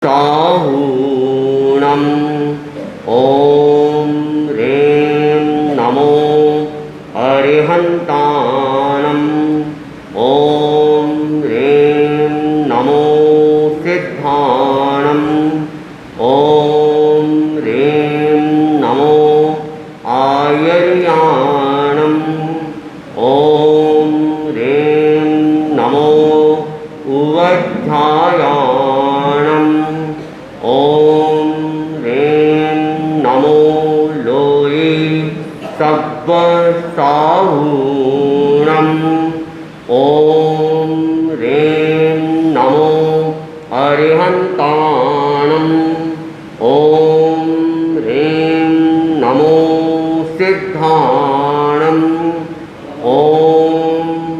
साहूणम् ॐ ह्रीं नमो अरिहन्ताणम् ॐ ह्रीं नमो सिद्धाणम् ॐ ह्रीं नमो आयर्याणम् ॐ ह्रीं नमो उवध्यायाणम् ॐ ह्रीं नमो लोये सब्बसाहूणम् ॐ ह्रीं नमो अरिहन्ताणम् ॐ ह्रीं नमो सिद्धाणम् ॐ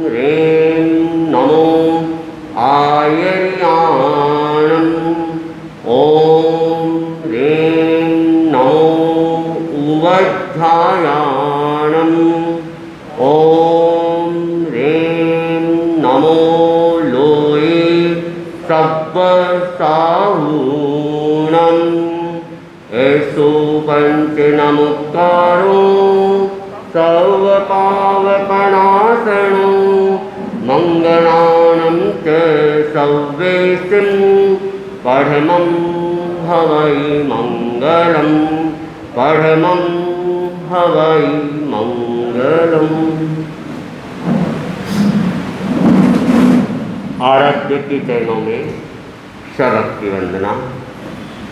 ह्रीं नमो आयर्याणम् ॐ ह्रीं नमो उवध्यायाणम् ॐ ह्रीं नमो लोये सब्बसाहूणम् एषो पञ्चनमुक्तारो सर्वपावपनाशनो मङ्गलानं च सव्येसिं परमं हवै मङ्गलं परमं हवै मङ्गलम्। आराध्य के चरणों में शभक्ति वंदना।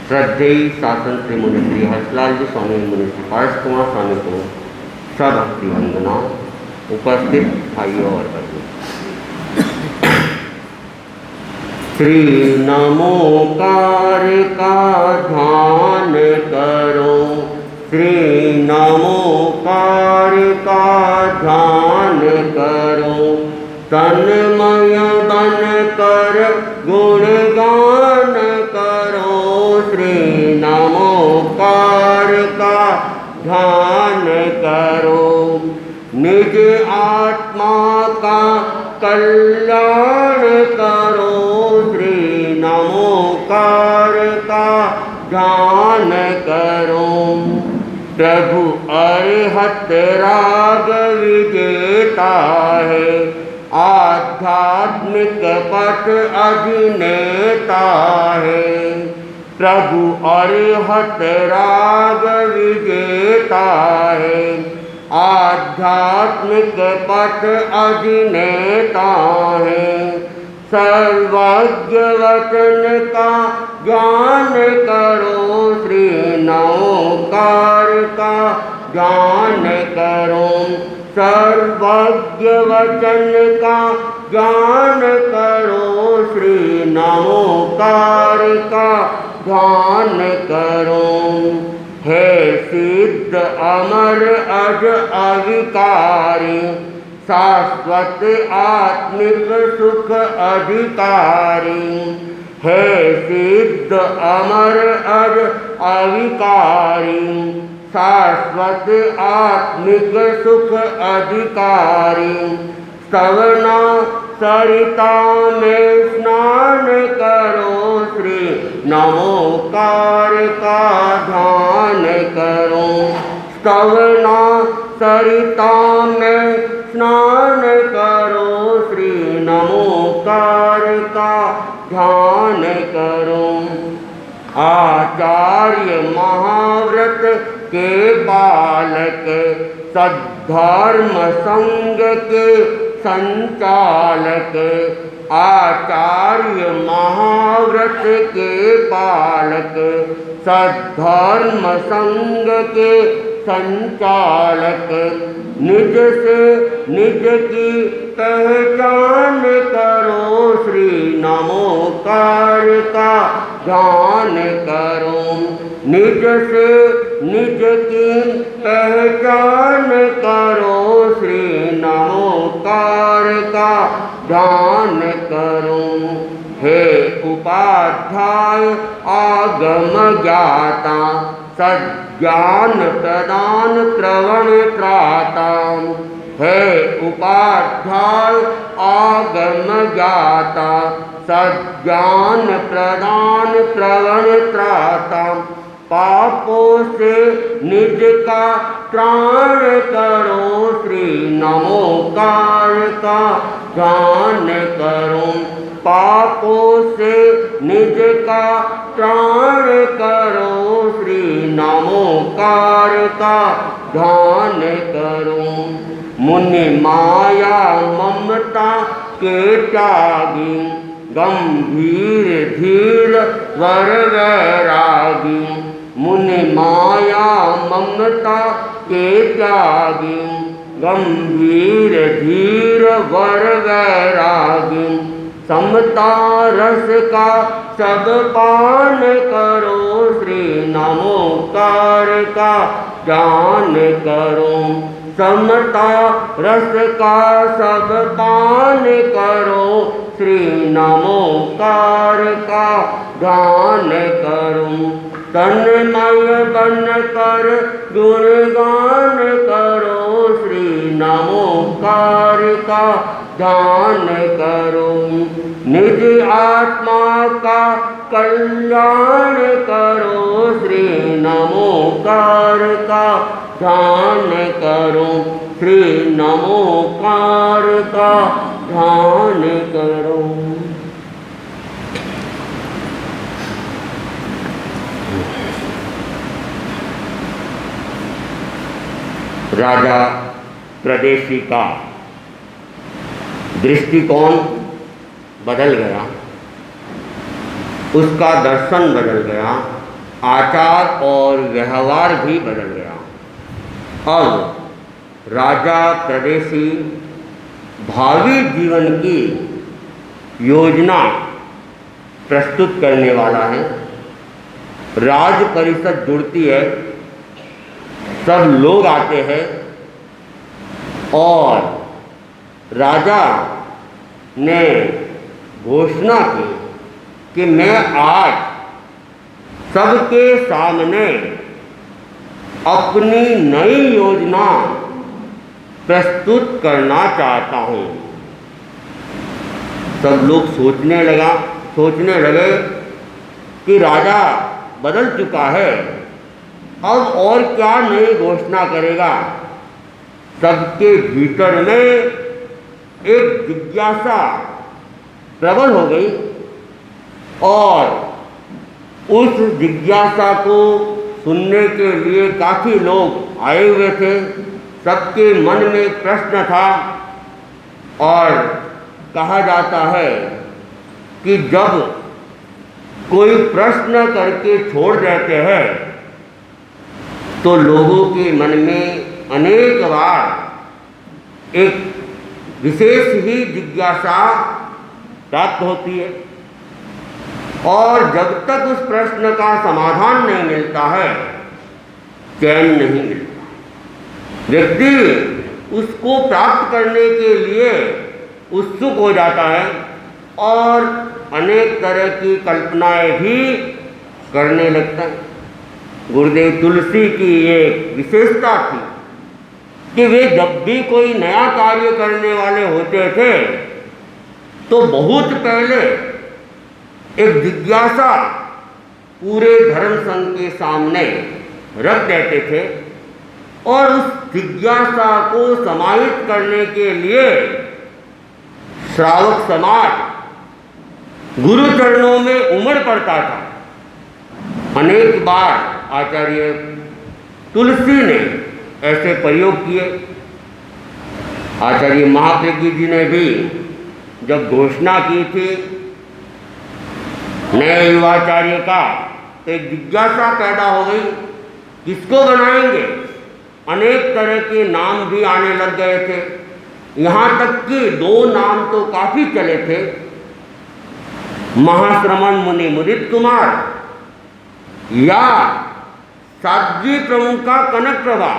श्रद्धेय शासन श्री मुनि श्री हर्षलाल जी स्वामी मुनि श्री पारस कुमार स्वामी को शभक्ति वंदना। उपस्थित भाइयों और बहनों, श्री नमोकार का ध्यान करो, श्री नमोकार का ध्यान करो, तन्मय बन कर गुणगान करो, श्री नमोकार का ध्यान करो, निज आत्मा का कल्याण करो, श्री नमोकार का ध्यान करो, प्रभु अरिहत राग विजेता है, आध्यात्मिक पथ अभिनेता है, प्रभु अरिहत राग विजेता है, आध्यात्मिक पथ अभिनेता है, सर्वज्ञ वचन का ज्ञान करो, श्री नमोकार का ज्ञान करो, सर्वज्ञ वचन का ज्ञान करो, श्री नमोकार का ध्यान करो, हे सिद्ध अमर अज अविकारी, शाश्वत आत्मिक सुख अधिकारी, हे सिद्ध अमर अज अविकारी, शाश्वत आत्मिक सुख अधिकारी, स्तवना सरिता में स्नान करो, श्री नमोकार का ध्यान करो, स्तवना सरिता में स्नान करो, श्री नमोकार का ध्यान करो, आचार्य महाव्रत के बालक, सद्धर्म संग के संचालक, आचार्य महाव्रत के पालक, सद्धर्म संग के संचालक, निज से निज की पहचान करो, श्री नमोकार का ध्यान करो, निज से निज की पहचान करो, श्री नमोकार का ध्यान करो, हे उपाध्याय आगम ज्ञाता, सज्ञान प्रदान त्रवण त्राता, हे उपाध्याय आगम ज्ञाता, सज्ञान प्रदान प्रवण त्राता, पापों से निज का त्राण करो श्री नमोकार का ध्यान करो। पापों से निज का त्राण करो श्री नमोकार का ध्यान करो। मुनि माया ममता के त्यागी, गंभीर धीर वर वैरागी। मुनि माया ममता के त्यागी, गंभीर धीर वर वैरागी। समता रस का सब पान करो श्री नमोकार का ध्यान करो। समता रस का सब पान करो श्री नमोकार का ध्यान करो। तन्मय बन कर गुणगान करो श्री नमोकार का ध्यान करो। निज आत्मा का कल्याण करो श्री नमोकार का ध्यान करो। श्री नमोकार का ध्यान करो। राजा प्रदेशी का दृष्टिकोण बदल गया, उसका दर्शन बदल गया, आचार और व्यवहार भी बदल गया। अब राजा प्रदेशी भावी जीवन की योजना प्रस्तुत करने वाला है। राज परिषद जुड़ती है, सब लोग आते हैं और राजा ने घोषणा की कि मैं आज सबके सामने अपनी नई योजना प्रस्तुत करना चाहता हूँ। सब लोग सोचने लगे कि राजा बदल चुका है, अब और क्या नई घोषणा करेगा। सबके भीतर में एक जिज्ञासा प्रबल हो गई और उस जिज्ञासा को सुनने के लिए काफ़ी लोग आए हुए थे। सबके मन में एक प्रश्न था और कहा जाता है कि जब कोई प्रश्न करके छोड़ देते हैं तो लोगों के मन में अनेक बार एक विशेष ही जिज्ञासा प्राप्त होती है और जब तक उस प्रश्न का समाधान नहीं मिलता है चैन नहीं मिलता। व्यक्ति उसको प्राप्त करने के लिए उत्सुक हो जाता है और अनेक तरह की कल्पनाएं भी करने लगता है। गुरुदेव तुलसी की एक विशेषता थी कि वे जब भी कोई नया कार्य करने वाले होते थे तो बहुत पहले एक जिज्ञासा पूरे धर्म संघ के सामने रख देते थे और उस जिज्ञासा को समाहित करने के लिए श्रावक समाज गुरु चरणों में उमड़ पड़ता था। अनेक बार आचार्य तुलसी ने ऐसे प्रयोग किए। आचार्य महाप्रज्ञ जी ने भी जब घोषणा की थी नए युवाचार्य का तो एक जिज्ञासा पैदा हो गई, किसको बनाएंगे। अनेक तरह के नाम भी आने लग गए थे, यहाँ तक कि 2 नाम तो काफ़ी चले थे, महाश्रमण मुनि मुदित कुमार या साध्वी प्रमुखा कनक प्रभा।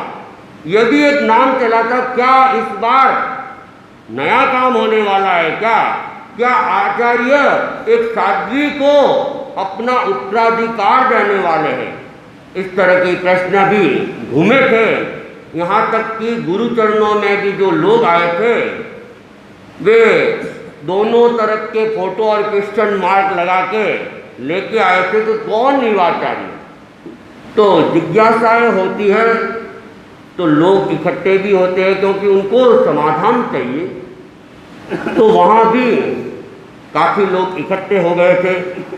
यह भी एक नाम चला था। क्या इस बार नया काम होने वाला है क्या आचार्य एक साध्वी को अपना उत्तराधिकार देने वाले हैं। इस तरह के प्रश्न भी घूमे थे। यहाँ तक कि गुरु चरणों में भी जो लोग आए थे वे दोनों तरफ के फोटो और क्वेश्चन मार्क लगा के लेके आए थे कि कौन युवाचार्य। तो जिज्ञासाएं होती है तो लोग इकट्ठे भी होते हैं क्योंकि उनको समाधान चाहिए। तो वहाँ भी काफ़ी लोग इकट्ठे हो गए थे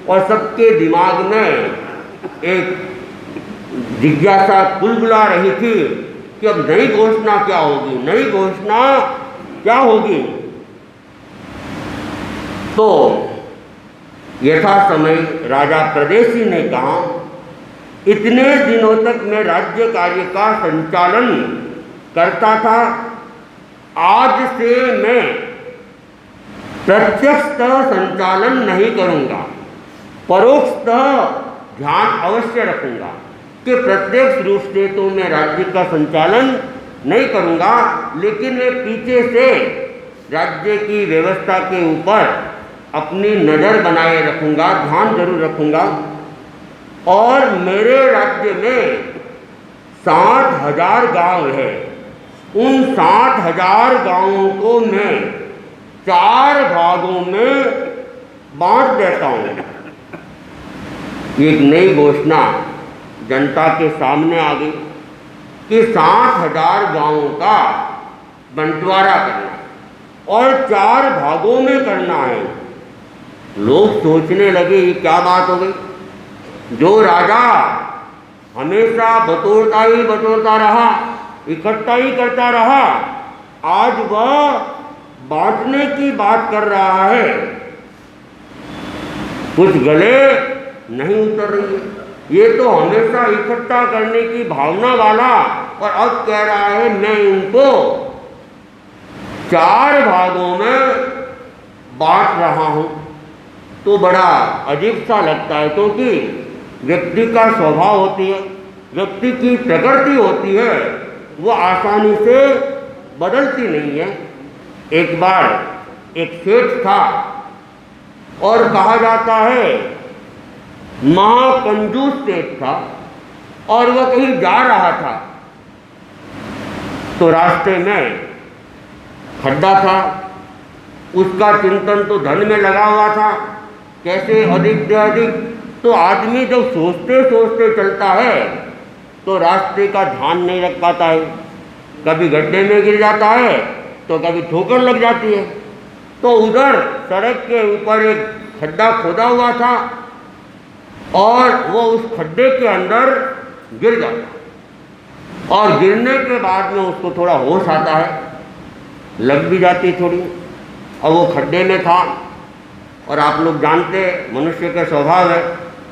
और सबके दिमाग में एक जिज्ञासा बुलबुला रही थी कि अब नई घोषणा क्या होगी, नई घोषणा क्या होगी। तो यथा समय राजा प्रदेशी ने कहा, इतने दिनों तक मैं राज्य कार्य का संचालन करता था, आज से मैं प्रत्यक्षतः संचालन नहीं करूंगा, परोक्षतः ध्यान अवश्य रखूंगा कि प्रत्यक्ष रूप से तो मैं राज्य का संचालन नहीं करूंगा, लेकिन मैं पीछे से राज्य की व्यवस्था के ऊपर अपनी नज़र बनाए रखूंगा, ध्यान जरूर रखूंगा। और मेरे राज्य में 60,000 गांव है, उन 60,000 गांवों को मैं 4 भागों में बांट देता हूँ। एक नई घोषणा जनता के सामने आ गई कि 60,000 गांवों का बंटवारा करना और 4 भागों में करना है। लोग सोचने लगे ये क्या बात हो गई, जो राजा हमेशा बटोरता रहा, इकट्ठा ही करता रहा, आज वह बांटने की बात कर रहा है। कुछ गले नहीं उतर रही है, ये तो हमेशा इकट्ठा करने की भावना वाला, और अब कह रहा है मैं इनको 4 भागों में बांट रहा हूं। तो बड़ा अजीब सा लगता है, क्योंकि व्यक्ति का स्वभाव होती है, व्यक्ति की प्रकृति होती है, वो आसानी से बदलती नहीं है। एक बार एक सेठ था और कहा जाता है महाकंजूस सेठ था, और वह कहीं जा रहा था तो रास्ते में खड्डा था। उसका चिंतन तो धन में लगा हुआ था, कैसे अधिक से अधिक। तो आदमी जब सोचते सोचते चलता है तो रास्ते का ध्यान नहीं रख पाता है, कभी गड्ढे में गिर जाता है तो कभी ठोकर लग जाती है। तो उधर सड़क के ऊपर एक खड्डा खोदा हुआ था और वो उस खड्डे के अंदर गिर जाता, और गिरने के बाद में उसको थोड़ा होश आता है, लग भी जाती थोड़ी, और वो खड्डे में था। और आप लोग जानते हैं मनुष्य का स्वभाव है,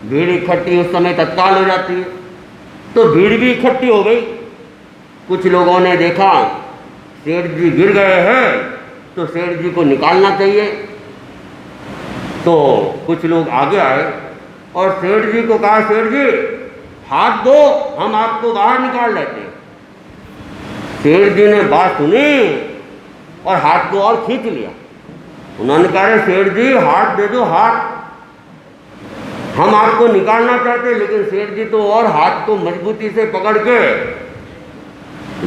भीड़ इकट्ठी उस समय तत्काल हो जाती है। तो भीड़ भी इकट्ठी हो गई। कुछ लोगों ने देखा सेठ जी गिर गए हैं तो सेठ जी को निकालना चाहिए। तो कुछ लोग आगे आए और सेठ जी को कहा, सेठ जी हाथ दो, हम आपको बाहर निकाल लेते हैं। सेठ जी ने बात सुनी और हाथ को और खींच लिया। उन्होंने कहा, सेठ जी हाथ दे दो, हाथ, हम आपको निकालना चाहते। लेकिन सेठ जी तो और हाथ को मजबूती से पकड़ के,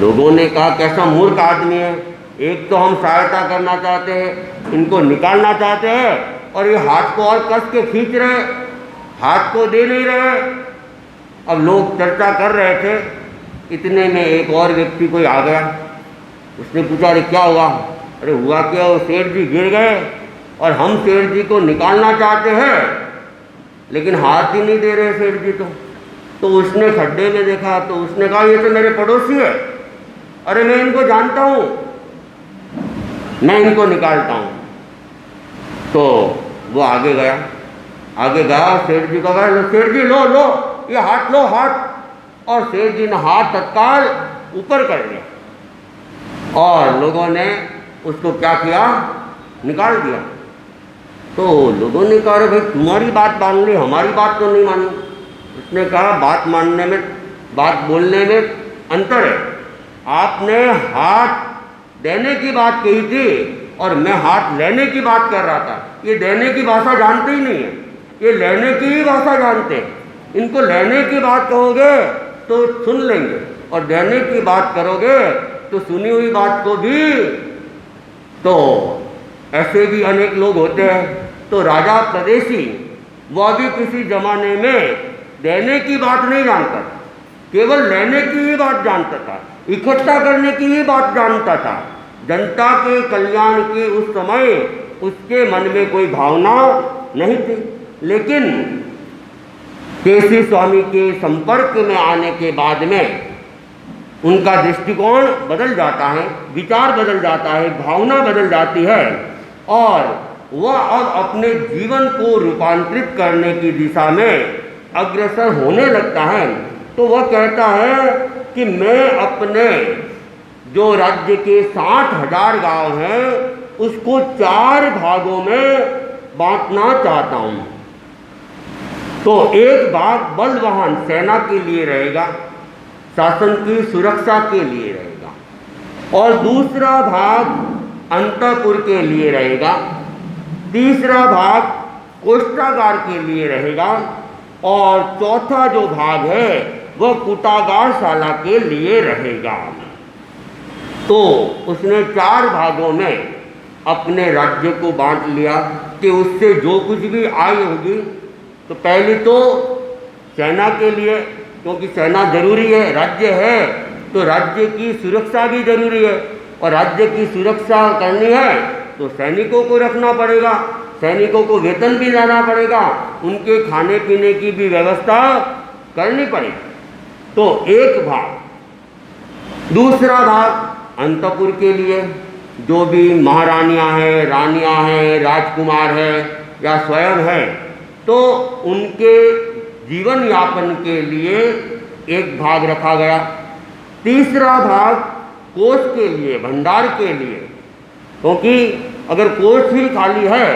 लोगों ने कहा कैसा मूर्ख आदमी है, एक तो हम सहायता करना चाहते हैं, इनको निकालना चाहते हैं, और ये हाथ को और कस के खींच रहे, हाथ को दे नहीं रहे। अब लोग चर्चा कर रहे थे, इतने में एक और व्यक्ति कोई आ गया। उसने पूछा, अरे क्या हुआ? अरे हुआ क्या, वो सेठ जी गिर गए और हम सेठ जी को निकालना चाहते हैं लेकिन हाथ ही नहीं दे रहे सेठ जी। तो उसने खड्डे में देखा तो उसने कहा, ये तो मेरे पड़ोसी है, अरे मैं इनको जानता हूँ, मैं इनको निकालता हूँ। तो वो आगे गया, सेठ जी को कहा, सेठ जी लो लो ये हाथ लो, हाथ। और सेठ जी ने हाथ तत्काल ऊपर कर दिया और लोगों ने उसको क्या किया, निकाल दिया। तो लोगों ने कहा, अरे भाई तुम्हारी बात मान ली, हमारी बात तो नहीं मानी। उसने कहा, बात मानने में, बात बोलने में अंतर है। आपने हाथ देने की बात कही थी और मैं हाथ लेने की बात कर रहा था। ये देने की भाषा जानते ही नहीं है, ये लेने की ही भाषा जानते हैं। इनको लेने की बात कहोगे तो सुन लेंगे, और देने की बात करोगे तो सुनी हुई बात को भी तो ऐसे भी अनेक लोग होते हैं। तो राजा प्रदेशी वह भी किसी जमाने में देने की बात नहीं जानता था, केवल लेने की ही बात जानता था, इकट्ठा करने की ही बात जानता था। जनता के कल्याण की उस समय उसके मन में कोई भावना नहीं थी। लेकिन केसी स्वामी के संपर्क में आने के बाद में उनका दृष्टिकोण बदल जाता है, विचार बदल जाता है, भावना बदल जाती है और वह अब अपने जीवन को रूपांतरित करने की दिशा में अग्रसर होने लगता है। तो वह कहता है कि मैं अपने जो राज्य के 60,000 गांव हैं उसको 4 भागों में बांटना चाहता हूँ। तो एक भाग बलवाहन सेना के लिए रहेगा, शासन की सुरक्षा के लिए रहेगा, और दूसरा भाग अंतःपुर के लिए रहेगा, तीसरा भाग कोष्ठागार के लिए रहेगा और चौथा जो भाग है वह कुटागारशाला के लिए रहेगा। तो उसने 4 भागों में अपने राज्य को बांट लिया कि उससे जो कुछ भी आय होगी, तो पहले तो सेना के लिए, क्योंकि सेना जरूरी है, राज्य है तो राज्य की सुरक्षा भी जरूरी है, और राज्य की सुरक्षा करनी है तो सैनिकों को रखना पड़ेगा, सैनिकों को वेतन भी देना पड़ेगा, उनके खाने पीने की भी व्यवस्था करनी पड़ेगी। तो एक भाग। दूसरा भाग अंतःपुर के लिए, जो भी महारानियां हैं, रानियां हैं, राजकुमार हैं या स्वयं हैं, तो उनके जीवन यापन के लिए एक भाग रखा गया। तीसरा भाग कोष के लिए, भंडार के लिए, क्योंकि अगर कोष ही खाली है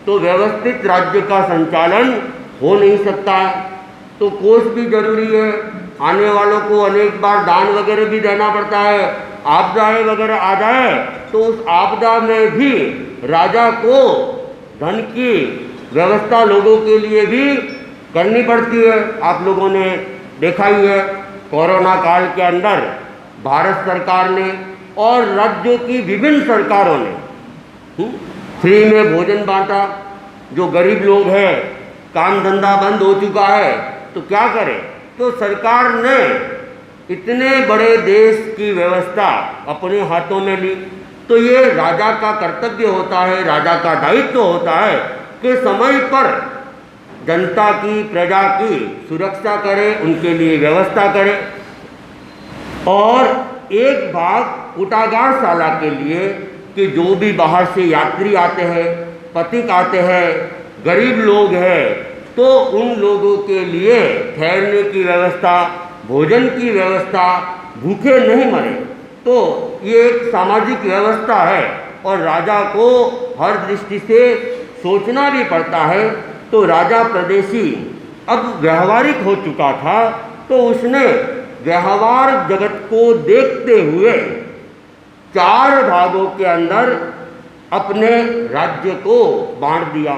तो व्यवस्थित राज्य का संचालन हो नहीं सकता है, तो कोष भी जरूरी है। आने वालों को अनेक बार दान वगैरह भी देना पड़ता है, आपदाएं वगैरह आ जाए तो उस आपदा में भी राजा को धन की व्यवस्था लोगों के लिए भी करनी पड़ती है। आप लोगों ने देखा ही है, कोरोना काल के अंदर भारत सरकार ने और राज्यों की विभिन्न सरकारों ने फ्री में भोजन बांटा। जो गरीब लोग हैं, काम धंधा बंद हो चुका है, तो क्या करें, तो सरकार ने इतने बड़े देश की व्यवस्था अपने हाथों में ली। तो ये राजा का कर्तव्य होता है, राजा का दायित्व होता है कि समय पर जनता की, प्रजा की सुरक्षा करे, उनके लिए व्यवस्था करे। और एक भाग कुटागारशाला के लिए कि जो भी बाहर से यात्री आते हैं, पथिक आते हैं, गरीब लोग हैं, तो उन लोगों के लिए ठहरने की व्यवस्था, भोजन की व्यवस्था, भूखे नहीं मरे। तो ये एक सामाजिक व्यवस्था है और राजा को हर दृष्टि से सोचना भी पड़ता है। तो राजा प्रदेशी अब व्यवहारिक हो चुका था, तो उसने व्यवहार जगत को देखते हुए 4 भागों के अंदर अपने राज्य को बांट दिया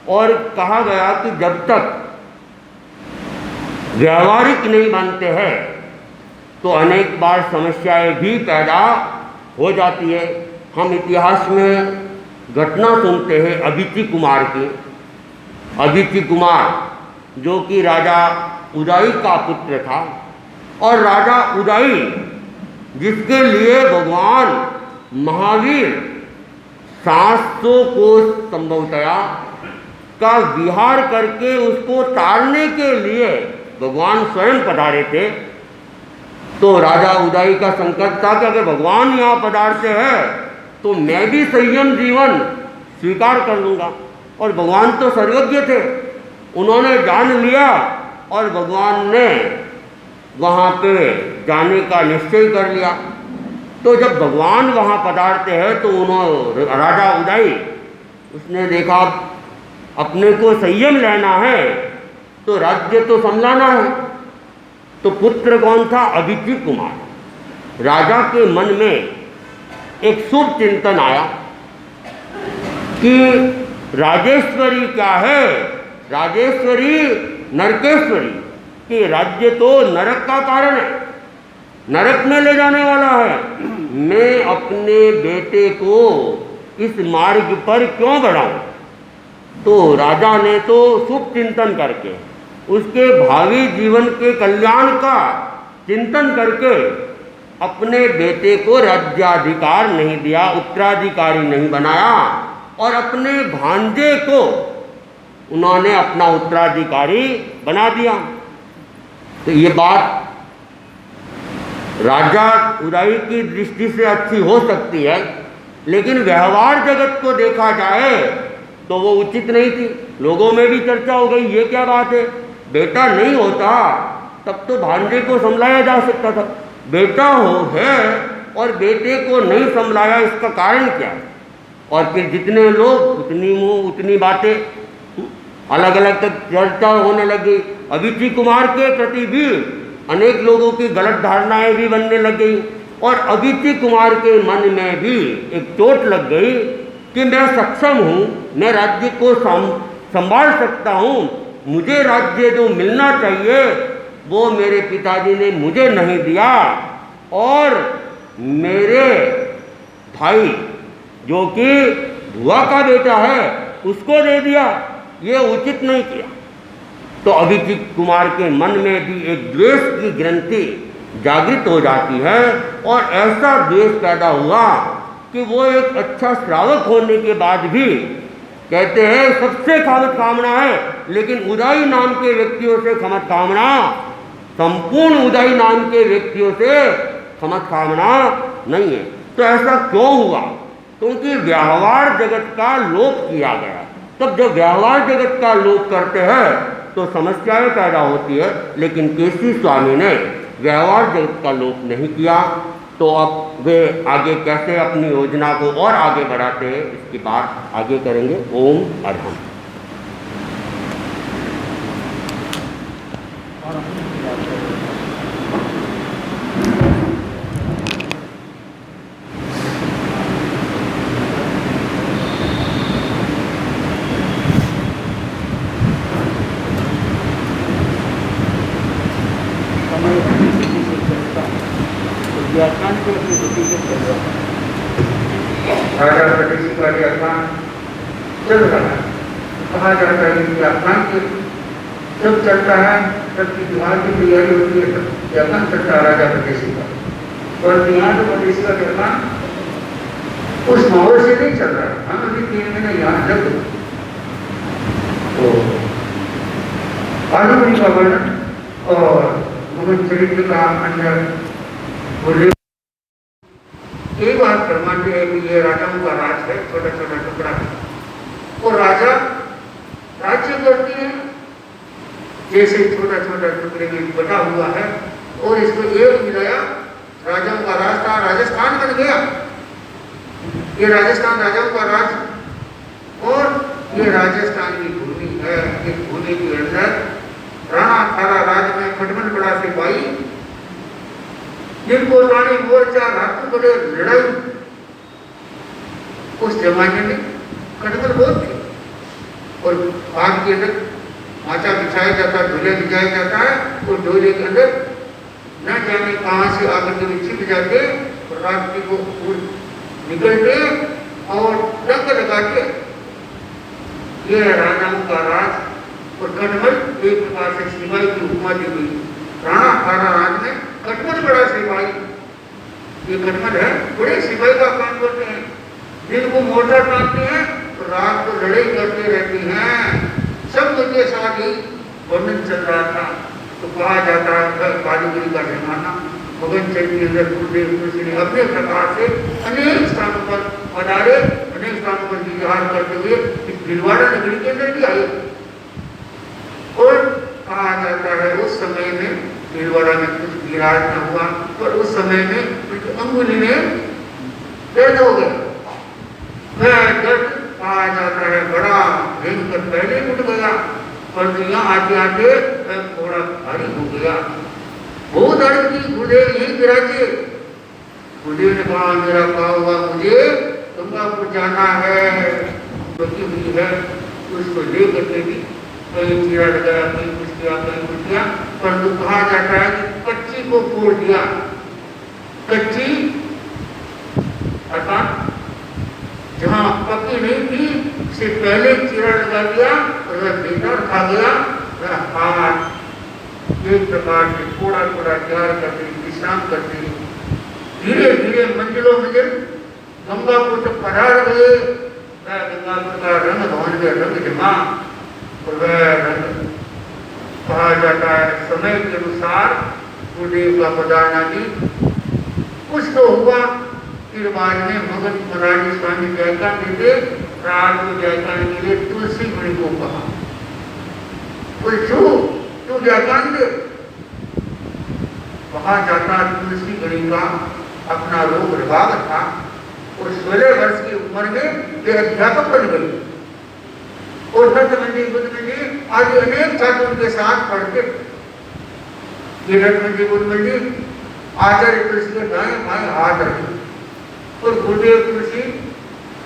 और कहा गया कि जब तक व्यवहारिक नहीं बनते हैं तो अनेक बार समस्याएं भी पैदा हो जाती है। हम इतिहास में घटना सुनते हैं अदिति कुमार की। अदिति कुमार जो कि राजा उदय का पुत्र था, और राजा उदय जिसके लिए भगवान महावीर 700 कोस संभवतया का विहार करके उसको तारने के लिए भगवान स्वयं पधारे थे। तो राजा उदय का संकल्प था कि अगर भगवान यहाँ पधारते हैं तो मैं भी संयम जीवन स्वीकार कर लूँगा। और भगवान तो सर्वज्ञ थे, उन्होंने जान लिया और भगवान ने वहाँ पे जाने का निश्चय कर लिया। तो जब भगवान वहाँ पधारते हैं तो उन्होंने, राजा उदय, उसने देखा अपने को संयम लेना है तो राज्य तो संभालना है। तो पुत्र कौन था? अदिति कुमार। राजा के मन में एक शुभ चिंतन आया कि राजेश्वरी क्या है, राजेश्वरी नरकेश्वरी, कि राज्य तो नरक का कारण है, नरक में ले जाने वाला है। मैं अपने बेटे को इस मार्ग पर क्यों बढ़ाऊं? तो राजा ने तो शुभ चिंतन करके, उसके भावी जीवन के कल्याण का चिंतन करके अपने बेटे को राज्याधिकार नहीं दिया, उत्तराधिकारी नहीं बनाया, और अपने भांजे को उन्होंने अपना उत्तराधिकारी बना दिया। तो ये बात राजा उदय की दृष्टि से अच्छी हो सकती है, लेकिन व्यवहार जगत को देखा जाए तो वो उचित नहीं थी। लोगों में भी चर्चा हो गई, ये क्या बात है, बेटा नहीं होता तब तो भांजे को संभलाया जा सकता था, बेटा हो है और बेटे को नहीं संभलाया, इसका कारण क्या है? और फिर जितने लोग उतनी मुँह उतनी बातें, अलग अलग तक चर्चा होने लगी। अदिति कुमार के प्रति भी अनेक लोगों की गलत धारणाएं भी बनने लग गई, और अदिति कुमार के मन में भी एक चोट लग गई कि मैं सक्षम हूँ, मैं राज्य को संभाल सकता हूँ, मुझे राज्य जो मिलना चाहिए वो मेरे पिताजी ने मुझे नहीं दिया, और मेरे भाई जो कि बुआ का बेटा है उसको दे दिया, ये उचित नहीं किया। तो अदिति कुमार के मन में भी एक द्वेष की ग्रंथि जागृत हो जाती है, और ऐसा द्वेष पैदा हुआ कि वो एक अच्छा श्रावक होने के बाद भी कहते हैं सबसे खामत कामना है, लेकिन उदय नाम के व्यक्तियों से खामत कामना, संपूर्ण उदय नाम के व्यक्तियों से खामत कामना नहीं है। तो ऐसा क्यों हुआ? क्योंकि व्यवहार जगत का लोप किया गया। तब जब व्यवहार जगत का लोप करते हैं तो समस्याएं पैदा होती है, लेकिन केसी स्वामी ने व्यवहार जगत का लोप नहीं किया। तो अब वे आगे कैसे अपनी योजना को और आगे बढ़ाते हैं, इसकी बात आगे करेंगे। ओम अरहम। राजा प्रदेशी का व्याख्यान चल रहा है। कहा जाता है कि व्याख्यान के जब चलता है तब की बिहार की तैयारी होती है, तब व्याख्यान चलता है राजा प्रदेशी का, और बिहार प्रदेशी का व्याख्यान उस माहौल से नहीं चल रहा है। हम अभी 3 महीने यहाँ लग गए। तो आदिपुरी का वर्णन और भगवत चरित्र का अंदर बोले एक बात फरमाते हैं कि ये राजाओं का राज है, छोटा छोटा टुकड़ा है, और राजा राज्य करती है जैसे छोटा छोटा टुकड़े में बटा हुआ है, और इसको एक मिलाया, राजाओं का राज था, राजस्थान बन गया। ये राजस्थान राजाओं का राज, और ये राजस्थान की भूमि है। इस भूमि के अंदर राणा थारा राज में खटमल बड़ा सिपाही, जिनको रानी मोर्चा रातों बड़े लड़ाई, उस जमाने में खटमल बहुत थे, और बाग के अंदर माचा बिछाया जाता है, ढोले बिछाया जाता है, और ढोले के अंदर न जाने कहाँ से आकर के छिप जाते, और रात्रि को निकलते और डंक लगाते। ये राजाओं का राज, और खटमल एक प्रकार से सिपाही की उपमा दी गई। राणा थारा राज में खटमल बड़ा सिपाही, ये खटमल है, बड़े सिपाही का काम करते हैं, दिन को मोर्चा टांगते हैं, तो रात को लड़ाई करते रहती हैं। सब के साथ ही वर्णन चल रहा था। तो कहा जाता है कालीगिरी का जमाना, भगवत चरित्र के अंदर गुरुदेव तुलसी ने अपने प्रकार से अनेक स्थानों पर पधारे, अनेक स्थानों पर विहार करते हुए इस भीलवाड़ा नगरी के अंदर भी आए। और कहा जाता है उस समय में भीलवाड़ा में कुछ विराज न हुआ, और उस समय में उनकी अंगुली में दर्द हो गया। वह दर्द कहा जाता है बड़ा भयंकर पहले उठ गया, परंतु यहाँ आते आते थोड़ा भारी हो गया। बहुत दर्द की, गुरुदेव यही विराजे। गुरुदेव ने कहा मेरा कहा हुआ मुझे गंगापुर जाना है, बची हुई है, उसको ले करके भी कहीं कीड़ा लगाया, कहीं कुछ किया, कहीं कुछ किया, परंतु कहा जाता है कि कच्ची को फोड़ दिया। कच्ची अर्थात जहाँ पकी नहीं थी से पहले चीरा लगा दिया और वह बेकार खा गया। वह हाथ एक प्रकार से थोड़ा थोड़ा तैयार करते विश्राम करते धीरे धीरे मंजिलों मंजिल गंगा को तो पधार गए। वह गंगा का रंग भवन में रंग जमा और वह रंग कहा जाता है समय के अनुसार गुरुदेव का पधारना भी कुछ तो हुआ। फिर बाद में मगन महाराज स्वामी जयकांत देते रात को जयकांत के लिए तुलसी मणि को कहा तू जयकांत दे। कहा जाता तुलसी मणि का अपना रोग विभाग था और 16 वर्ष की उम्र में वे अध्यापक बन गई और नटमंडी बुद्धमंडी आदि अनेक छात्रों के साथ पढ़ते। ये नटमंडी बुद्धमंडी आचार्य तुलसी के दाएं बाएं हाथ रखे और गुरुदेव तुलसी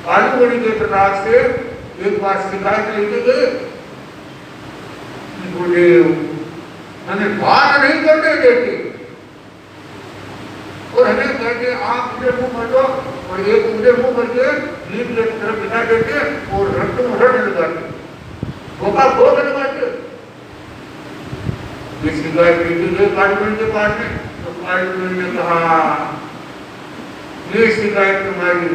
आलूगढ़ी के प्रताप से एक बार शिकायत लेके गए कि गुरुदेव हमें बात नहीं करने देते और हमें कहते आप इधर मुंह कर दो और एक उधर मुंह करके नींद की तरफ दिखा देते और रट लगाते भोका भोग लगाते। ये शिकायत लेके गए कालीगढ़ के पास में तो कालीगढ़ ने कहा ये शिकायत तुम्हारी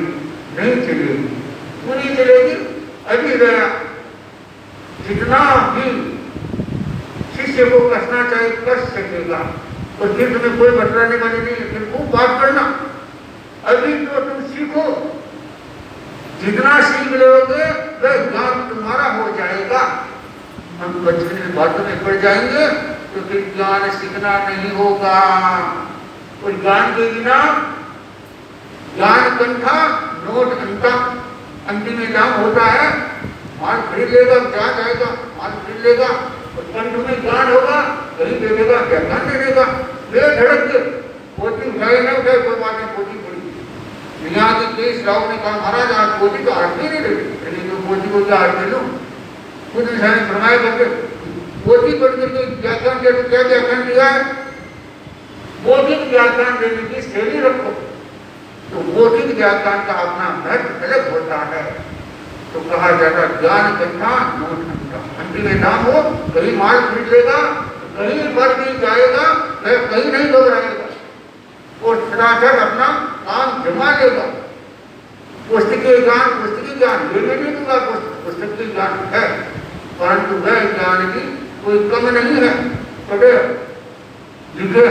नहीं चलेगी। क्यों नहीं चलेगी? अभी गया जितना भी शिष्य को कसना चाहे कस सकेगा और फिर तुम्हें कोई बतलाने वाले नहीं है। फिर खूब बात करना। अभी तो तुम सीखो, जितना सीख लोगे वह ज्ञान तुम्हारा हो जाएगा। हम बचपन में बातों में पड़ जाएंगे तो फिर ज्ञान सीखना नहीं होगा और ज्ञान के बिना ज्ञान कंठा नोट अंता अंतिम दाम होता है। माल खरीद लेगा क्या जाएगा, माल खरीद लेगा और कंठ में ज्ञान होगा कहीं देगा ज्ञान दे देगा। वे धड़क के पोती उठाए ना उठाए कोई बात नहीं, पोती पड़ी। यहाँ के केस राव ने कहा महाराज आज पोती तो आरती नहीं लगी, लेकिन जो पोती को क्या आरती लो खुद इंसान फरमाया करके पोती पढ़ करके व्याख्यान दे क्या व्याख्यान दिया है। बौद्धिक व्याख्यान देने की शैली रखो तो बौद्धिक व्याख्यान का अपना महत्व अलग होता है। तो कहा जाता ज्ञान कंठा नोट कंठा अंतिम नाम हो कहीं माल खरीद लेगा कहीं पर भी जाएगा वह कहीं नहीं घबराएगा और सदाचर अपना काम जमा लेगा। पुस्तकीय ज्ञान ये नहीं दूंगा, पुस्तकीय ज्ञान है परंतु वह ज्ञान की कोई कम नहीं है। पढ़े लिखे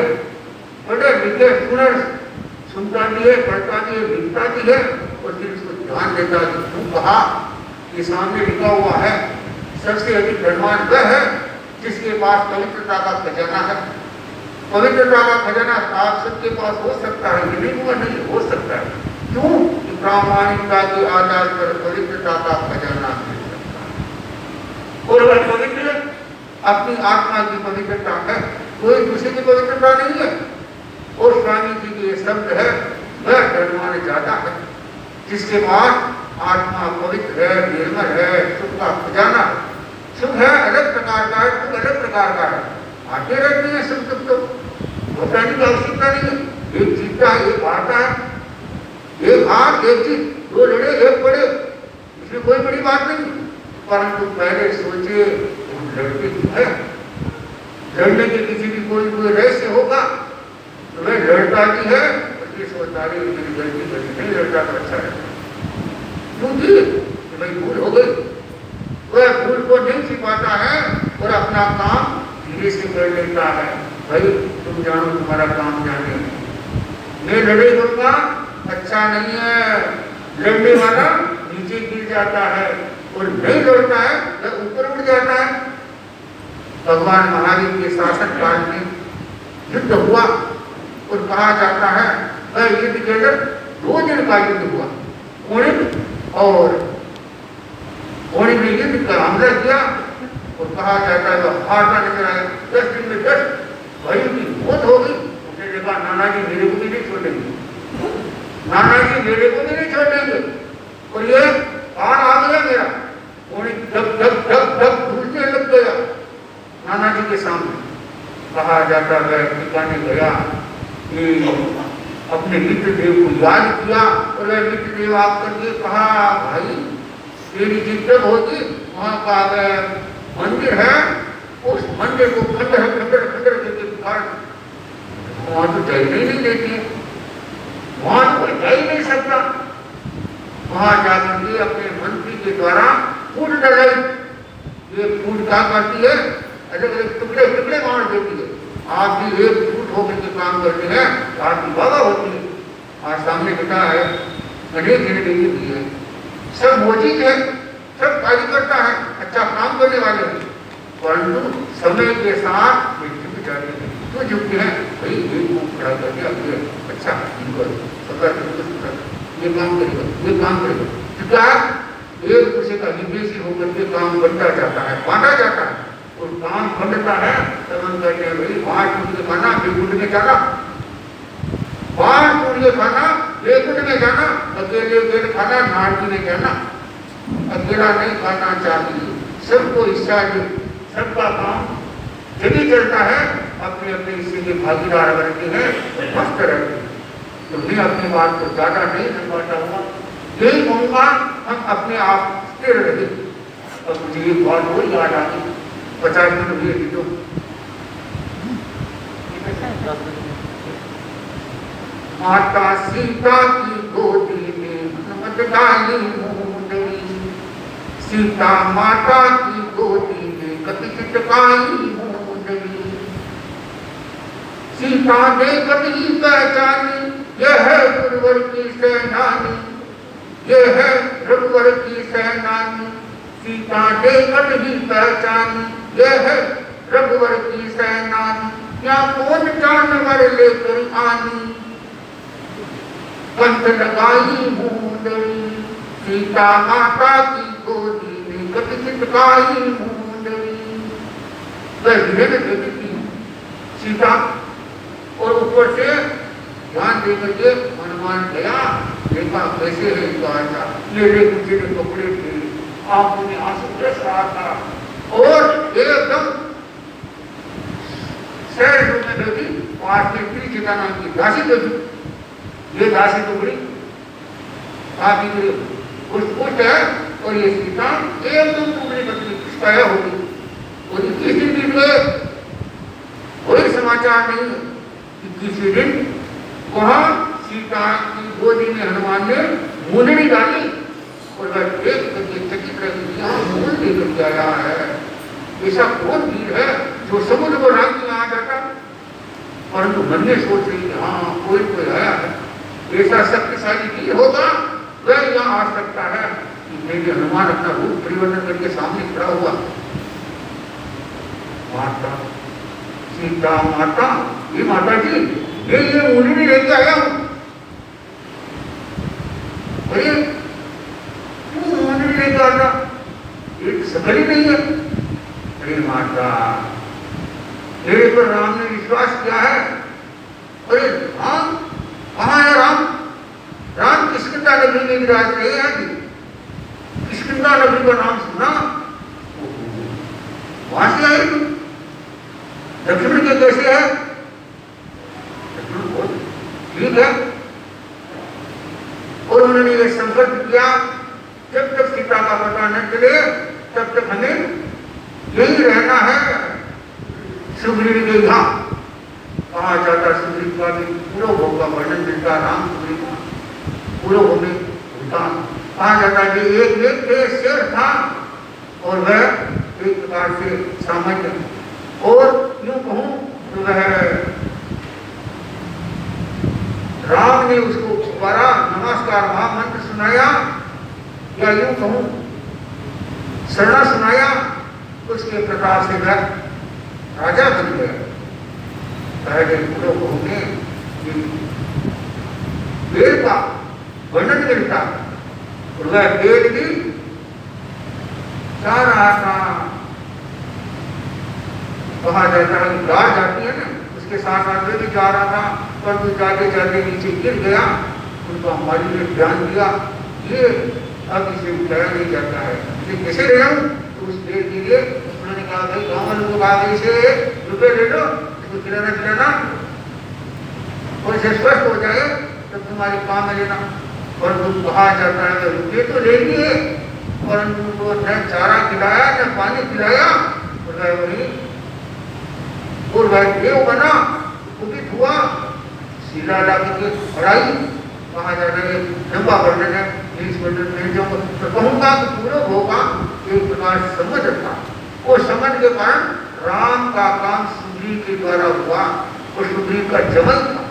सुनता भी है, पढ़ता भी है, लिखता भी है और फिर उसको ध्यान देता है। तू कहा ये सामने लिखा हुआ है सबसे अधिक धनवान वह है जिसके पास पवित्रता का खजाना है। पवित्रता का खजाना आप सबके पास हो सकता है कि नहीं हुआ, नहीं हो सकता है। क्यों? प्रामाणिकता के आधार पर पवित्रता का खजाना मिल सकता है और वह पवित्र अपनी आत्मा की पवित्रता है, कोई दूसरे की पवित्रता नहीं है। और स्वामी जी के ये शब्द है वह धनवान ज्यादा है जिसके पास आत्मा पवित्र है, निर्मल है, सुख का खजाना। सुख है अलग प्रकार का है, दुख अलग प्रकार का है। आते रहते हैं सुख दुख तो बताने की आवश्यकता नहीं है। एक जीतता है एक हारता है, एक हार एक जीत, दो लड़े एक पड़े, इसमें कोई बड़ी बात नहीं। परंतु पहले सोचे लड़के की है, लड़ने के किसी भी कोई रहस्य होगा तो वह लड़ता भी है और ये सोचता है मेरी गलती करी नहीं, लड़ता तो अच्छा है। क्योंकि भाई भूल हो गई, वह भूल को नहीं छिपाता है और अपना काम धीरे से कर लेता है। भाई तुम जानो तुम्हारा काम जाने, मैं लड़े करूंगा अच्छा नहीं है। लड़ने वाला नीचे गिर जाता है और नहीं लड़ता है वह ऊपर उड़ जाता है। भगवान महावीर के शासन काल में युद्ध हुआ और कहा जाता है वह युद्ध के अंदर 2 दिन का युद्ध हुआ। और घोड़ी ने युद्ध का हमला किया और कहा जाता है वह हारता नजर आया। 10 दिन में 10 भाइयों की मौत हो गई। उसने देखा नाना जी मेरे को भी नहीं छोड़ेंगे, नाना जी मेरे को भी नहीं छोड़ेंगे और ये हार आ गया मेरा। घोड़ी धक धक धक धक घूमने लग गया नाना जी के सामने। कहा जाता है ठिकाने गया कि अपने मित्र देव को याद किया और वह मित्र देव आकर के कहा, भाई तेरी जिद जब होगी वहाँ का मंदिर है, उस मंदिर को खंडर खंडर खंडर करके बिगाड़, वहाँ तो जाने ही नहीं देती, वहाँ तो कोई जा ही नहीं सकता। वहाँ जाकर के अपने मंत्री के द्वारा फूट डलाई। ये फूट क्या करती है, अलग अलग टुकड़े टुकड़े मार देती है। आप भी एक फूट होकर के काम करते हैं तो आपकी बाबा होती है। आज सामने बेटा है, अनेक जिंदगी भी है, सब मोजिद है, सब कार्य करता है, अच्छा काम करने वाले हैं, परंतु समय के साथ ये झुक जाते हैं। क्यों झुकते हैं भाई, एक मुंह खड़ा करके अपने अच्छा ये काम करेगा, ये काम करेगा, क्या एक दूसरे का विदेशी होकर के काम बनता जाता है, बांटा जाता है और काम बनता है। तब हम कहते हैं भाई बाढ़ टूट के खाना बेकुंड में जाना, बाढ़ टूट के खाना बेकुंड में जाना, अकेले अकेले खाना नारकी में जाना, अकेला नहीं खाना चाहिए, सबको हिस्सा दे, सबका काम यदि चलता है अपने अपने हिस्से के भागीदार बनते हैं, मस्त रहते हैं। तो मैं अपनी बात को ज्यादा नहीं लंबाता हुआ यही कहूँगा, हम अपने आप स्थिर रहे। और मुझे एक बात वो याद आ गई, 50 मिनट हुए थी तो माता सीता की गोदी में हनुमत डाली मुंदरी, सीता माता की गोदी में कति चिटकाई मुंदरी, सीता ने कभी पहचानी यह है गुरुवर की सेनानी, यह है रघुवर की सेनानी, सीता ने कभी पहचानी यह है रघुवर की सेनानी, क्या कौन जानवर लेकर आनी, कंठ लगाई मुंदरी, सीता माता की गोदी में कति चिटकाई मुंदरी। वह धीरे धीरे थी सीता, और ऊपर से ध्यान देकर के हनुमान गया, देखा कैसे है इनका, मेरे कुछ कपड़े थे, आंखों में आंसू बरस रहा था, और एकदम शहर में बैठी, पास में त्रिचिता नाम की दासी बैठी, ये दासी टुकड़ी काफी पुष्ट है, और ये सीता एकदम टुकड़ी बदली पुष्टाया होगी, और किसी दिन में कोई समाचार नहीं है कि किसी दिन वहां सीता की गोदी में हनुमान ने मुंदरी डाली, और वह देख करके चकित रही, यहाँ मूल लेकर के आया है, ऐसा कौन वीर है जो समुद्र को रांग में आ जाता, परंतु मन में सोच रही है हाँ कोई कोई आया है, ऐसा शक्तिशाली वीर होगा वह यहाँ आ सकता है कि मेरे हनुमान अपना रूप परिवर्तन करके सामने खड़ा हुआ। माता सीता माता, ये माता जी ये मुंदरी लेके आया हूं, अरे क्यों मुंदरी लेके आता, ये सकल ही नहीं है। अरे माता मेरे पर राम ने विश्वास किया है, अरे राम कहाँ है, राम राम किष्किंधा नगरी में विराज रहे हैं, किष्किंधा नगरी का नाम सुना, वहां से आए तुम, दक्षिण के कैसे है, ठीक है। और उन्होंने ये संकल्प किया जब तक सीता का पता न चले तब तक हमें यही रहना है। सुग्रीव के यहाँ कहा जाता, सुग्रीव का भी पूरा भोग का वर्णन मिलता, राम सुग्रीव का पूरा भोग में होता, कहा जाता कि एक व्यक्ति शेर था और वह एक प्रकार से सामान्य, और यूं कहूं तो वह राम ने उसको दोबारा नमस्कार महामंत्र सुनाया, या यूं कहूं शरणा सुनाया, उसके प्रताप से वह राजा बन गया। पहले पूरे होने वेद का वर्णन मिलता, और वह वेद भी जा रहा था, कहा जाता है गाड़ जाती है ना, उसके साथ आगे भी जा रहा था, परंतु जाते जाते नीचे गिर गया, उनको हमारी ने ध्यान दिया, ये अब इसे उठाया नहीं जाता है, इसे कैसे ले जाऊं, तो उस देर के लिए उन्होंने कहा भाई गाँव वालों को कहा इसे रुपये ले लो, इसको खिलाना खिलाना, और जब स्वस्थ हो जाए तो तुम्हारे काम में लेना। परंतु कहा जाता है कि रुपये तो ले लिए, परंतु उनको न चारा खिलाया न पानी पिलाया। वही और वह देव बना, कुपित हुआ, शिला लाके के पढ़ाई। कहा जाता है लंबा वर्णन है, इस वर्णन में जो तो कहूँगा कि पूरा होगा एक प्रकार समझ था। वो समझ के कारण राम का काम सुग्रीव के द्वारा हुआ और सुग्रीव का जमल था।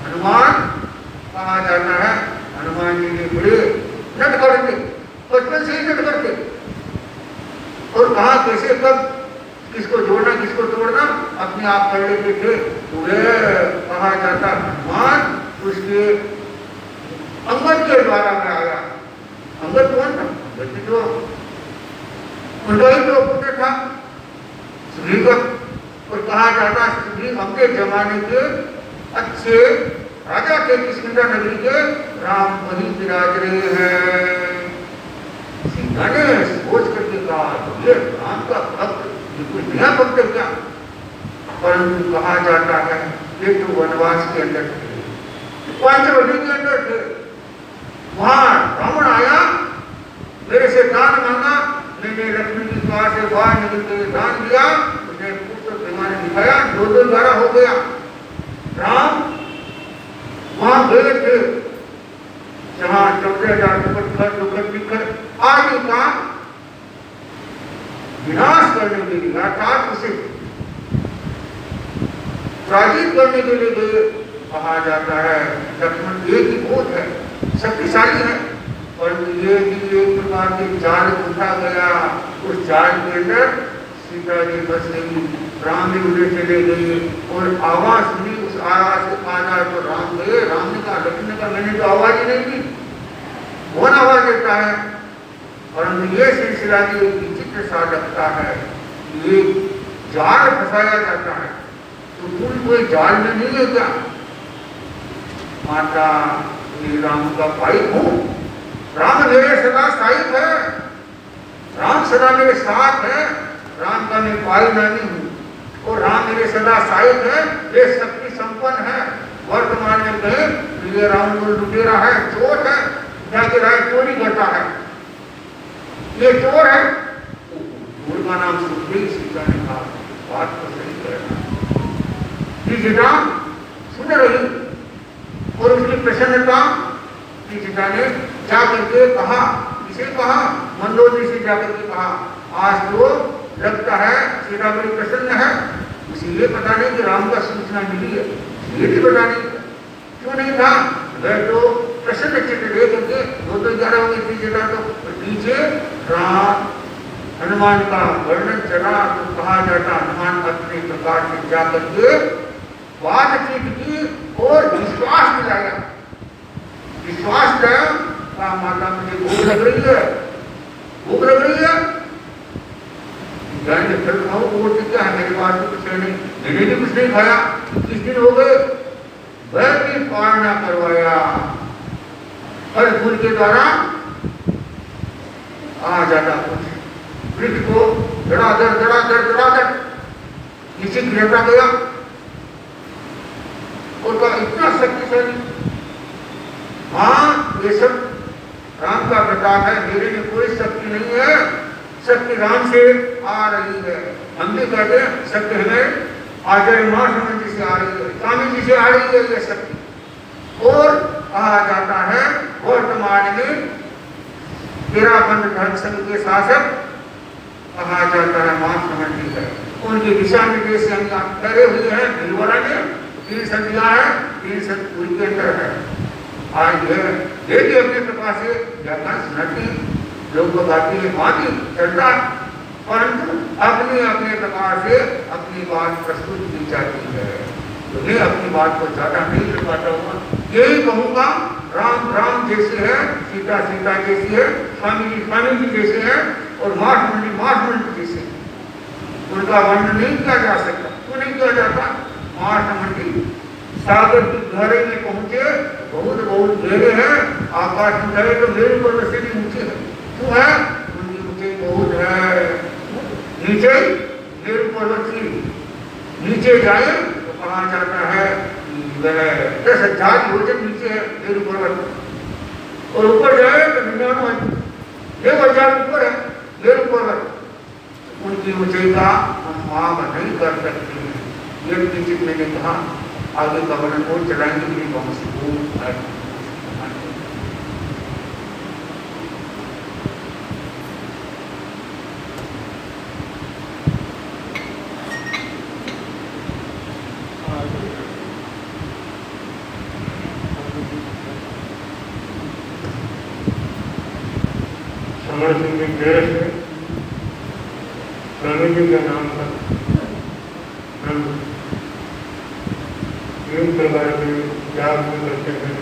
हनुमान कहा जाता है हनुमान जी के बड़े नट करते, बचपन से ही नट करते, और कहा कैसे कब किसको जोड़ना किसको तोड़ना अपने आप कर लेते थे। वे कहा जाता हनुमान उसके अंगद के द्वारा में आया। अंगद कौन था? व्यक्ति तो उनका ही तो पुत्र था सुग्रीव का। और कहा जाता सुग्रीव हमने जमाने के अच्छे राजा थे, किष्किंधा नगरी के, राम वहीं विराज रहे हैं। सीता ने सोच करके कहा तो ये राम का भक्त कुछ नया भक्त है क्या? परंतु कहा जाता है ये तो वनवास के अंदर थे, पांचवटी के अंदर थे। वहां रावण आया, मेरे से दान मांगा, मैंने लक्ष्मी की द्वार से बाहर निकल के दान दिया, उसने पुत्र पैमाने दिखाया, 2-2 12 हो गया। राम वहां गए थे जहां 14,000 पत्थर लिखकर आदि का विनाश करने के लिए अर्थात उसे पराजित करने के लिए गए। कहा जाता है लक्ष्मण एक ही बोध है, शक्तिशाली है, परंतु ये भी एक प्रकार के जाल उठा गया। उस जाल के अंदर सीता जी फंस गई, राम भी उधर चले गए और आवाज सुनी। उस आवाज के आधार पर राम गए। राम ने कहा लक्ष्मण ने कहा मैंने तो आवाज ही नहीं दी, कौन आवाज देता है? परंतु ये सिलसिला भी एक विचित्र सा लगता है। ये जाल फंसाया जाता है तो तुम कोई जाल में नहीं है क्या? माता ये राम का भाई हूं, राम मेरे सदा साहिब है, राम सदा मेरे साथ है, राम का मैं भाई नहीं हूं और राम मेरे सदा साहिब है। ये शक्ति संपन्न है। वर्तमान में कहे तो ये राम को लुटेरा है, चोर है, जाके राय चोरी करता है, ये चोर है। चोर का नाम सुग्रीव। सीता ने कहा बात तो सही कहना। सीता सुन रही और उसकी प्रसन्नता सीता ने जाकर के कहा, किसे कहा? मंदोदरी से जाकर के कहा आज तो लगता है सीता बड़ी प्रसन्न है, उसे ये पता नहीं कि राम का सूचना मिली है, ये भी पता नहीं क्यों नहीं था। वह तो प्रसन्न चित्र ले करके 2-2 11 हो गई थी तो पीछे राम हनुमान का वर्णन चला। तो कहा जाता हनुमान अपने प्रकार से जाकर के बातचीत की और विश्वास दिलाया। विश्वास दिलाया कहा माता मुझे भूख लग रही है, भूख लग रही है, जाने फिर खाओ। वो क्या है मेरे पास तो कुछ नहीं, मैंने भी कुछ नहीं खाया, 21 दिन हो गए। वह भी पालना करवाया फल फूल के द्वारा। आ जाता कुछ वृक्ष को धड़ाधड़ नीचे गिरता गया और कहा इतना शक्तिशाली। हाँ ये सब राम का प्रताप है, मेरे में कोई शक्ति नहीं है, शक्ति राम से आ रही है। हम भी कहते हैं शक्ति हमें आचार्य महासमन जी से आ रही है, स्वामी जी से आ रही है ये शक्ति। और कहा जाता है वर्तमान में तेराबंद धर्म संघ के शासक कहा जाता है महासमन जी है। उनके दिशा निर्देश से हम करे हुए हैं। भिलवाड़ा में 3 संधियां हैं, 3 संध पूरी के अंदर है। आज ये भी अपने प्रकार से व्याख्यान सुनाती लोग बताती है, बाकी चलता, परंतु अपने अपने प्रकार से अपनी बात प्रस्तुत की जाती है। तो मैं अपनी बात को ज्यादा नहीं कर पाता हूँ। यही कहूँगा राम राम जैसे है, सीता सीता जैसी है, स्वामी जी जैसे है और माठ मंडी जैसे। उनका वर्णन नहीं किया जा सकता। क्यों नहीं किया जाता? माठ मंडी सागर की गहराई में पहुंचे, बहुत गहरे हैं। आकाश में गए तो मेरे पर्वत से भी ऊंचे है। क्यों है? उनकी ऊंचाई बहुत है। नीचे मेरु पर्वत की नीचे जाए तो कहा जाता है वह 10,000 योजन नीचे है मेरु पर्वत और ऊपर जाए तो 99,000 ऊपर है मेरु पर्वत। उनकी ऊंचाई का हम माप नहीं कर सकते हैं। ये निश्चित मैंने कहा आगे का वर्णन और चलाएंगे कि बहुत सी भूल है। हमारे सिंह के स्वामी जी का नाम पर हम विभिन्न प्रकार के त्याग भी करते हैं,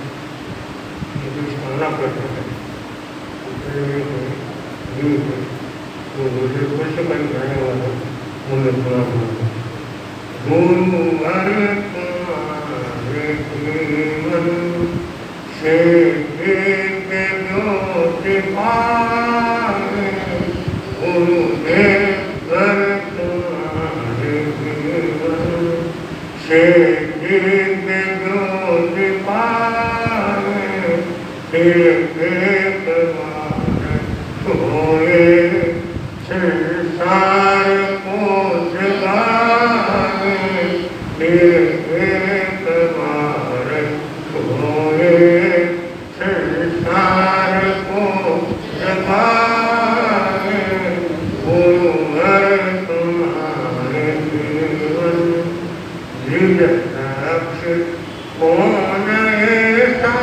उनकी स्मरणा करते हैं। तो मुझे कुछ कहीं कहने वाला उन्हें सुना गुरुवर तुम्हारे जीवन से एक ज्योति पाए, गुरुदेव तुम्हारे जीवन से एक ज्योति पाए, एक बार सोए संसार को जगाए, एक बार सोए संसार को जगाए, गुरुवर तुम्हारे जीवन निज रक्ष कौन ऐसा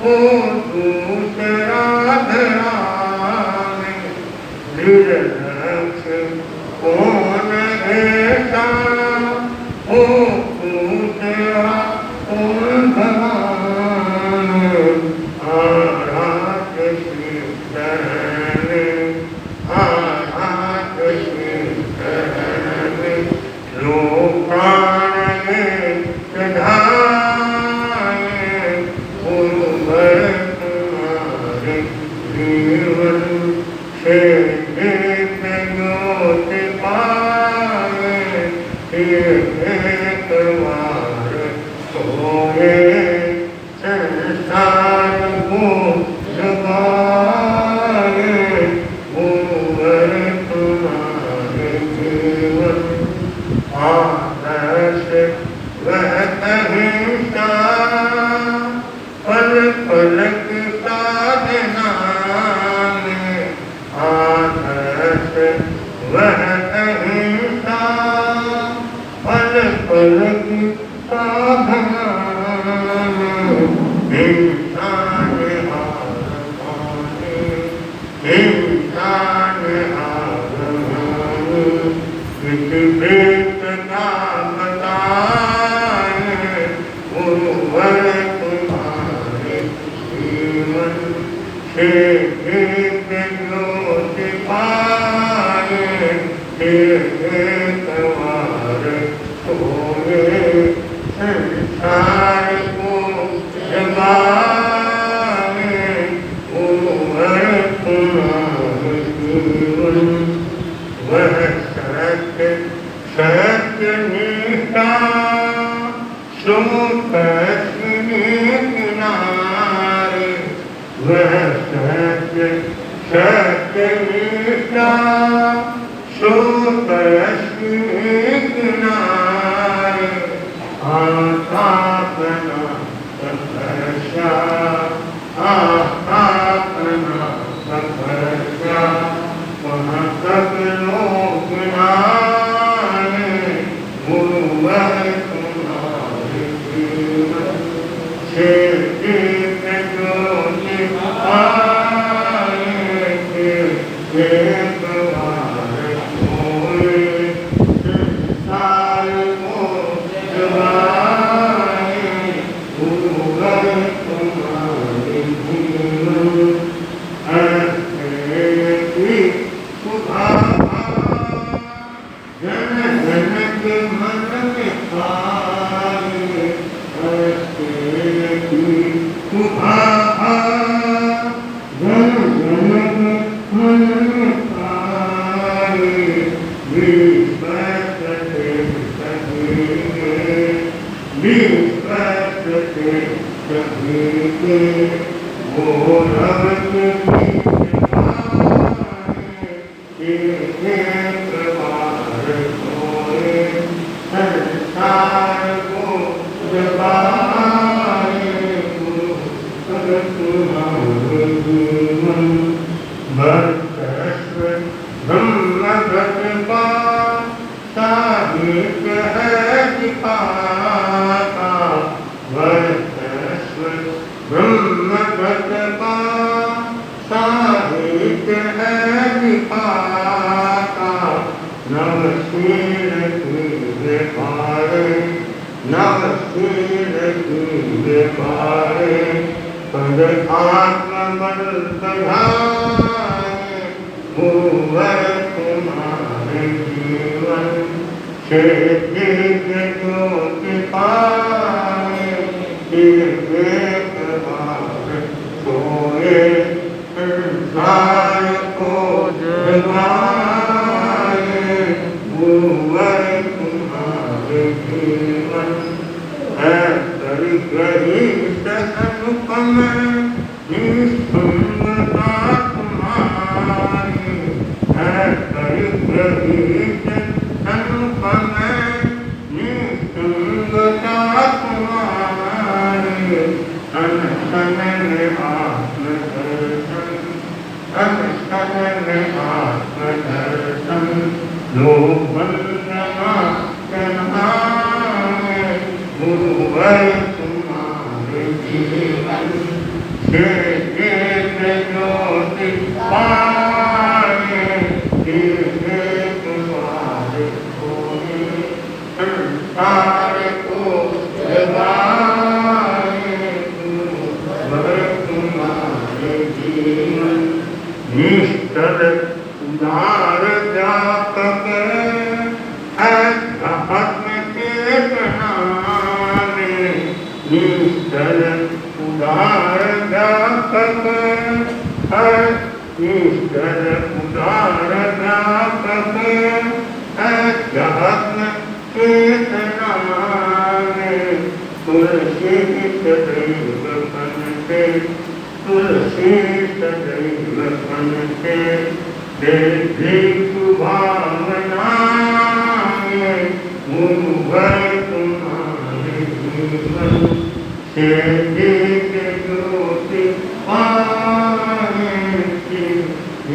हो दूसरा धरावे, निज रक्ष कौन ऐसा हो दूसरा कौन धरावे, आराध श्री शरण आराध श्री शरण लोकान में चढ़ाए, गुरुवर तुम्हारे जीवन से एक ज्योति पाए, एक बार सोए संसार को जगाए, गुरुवर तुम्हारे जीवन आदर्श वह अहिंसा पल पलक साधना में, आदर्श वह अहिंसा पल पलक साधना में, इंसान हार माने, इंसान हार माने, किसी भेद ना बताए, गुरुवर तुम्हारे जीवन से एक ज्योति पाए, एक बार सोए संसार को जगाए, गुरुवर तुम्हारे जीवन वह सत्य सत्य निष्ठा सो कश्मीर किनारे, वह सत्य सत्य निष्ठा सो कश्मीर किनारे, आस्थापना तपस्या आस्थापना तपस्या वहाँ तक लोग आए, गुरुवर तुम्हारे जीवन से एक ज्योति पाए, एक बार सोए संसार को जगाए, गुरुवर तुम्हारे जीवन जन जन के मन में आए, जन जन के मन में आए, विश्व सते सहे विश्वस्ते सभी के वो रवत की एक बार सोए संसार को जगाए गुरु भगत जीवन भक्तस्व ब्रह्मगत का साहित्य है दिखाता भक्तस्व ब्रह्मगत का साहित्य है दिखाता नवशील की व्यापारे नवशील की व्यापारे पद आत्मबल बढ़ाए भूवर तुम्हारे जीवन से दिव्य ज्योति पाए एक बार सोए संसार को जगाए भूवर तुम्हारे जीवन है परिग्रहित अनुपम निस्संगता तुम्हारी है परिग्रहित अनुपम निस्संगता तुम्हारी अनशन में आत्मदर्शन अनशन में आत्मदर्शन लोक वंदना जनाए गुरुवर तुम्हारे जीवन से एक ज्योति पाए एक बार सोए संसार को जगाए गुरुवर तुम्हारे जीवन निष्ठल उदार व्यापक आत्म चेतना में निष्ठल उदार व्यापक निष्ठल उदार व्यापक आत्म चेतना में तुलसी सदैव बनते तुलसी सदैव बनते देवी भावनाएं गुरुवर तुम्हारे जीवन से दिव्य ज्योति पाए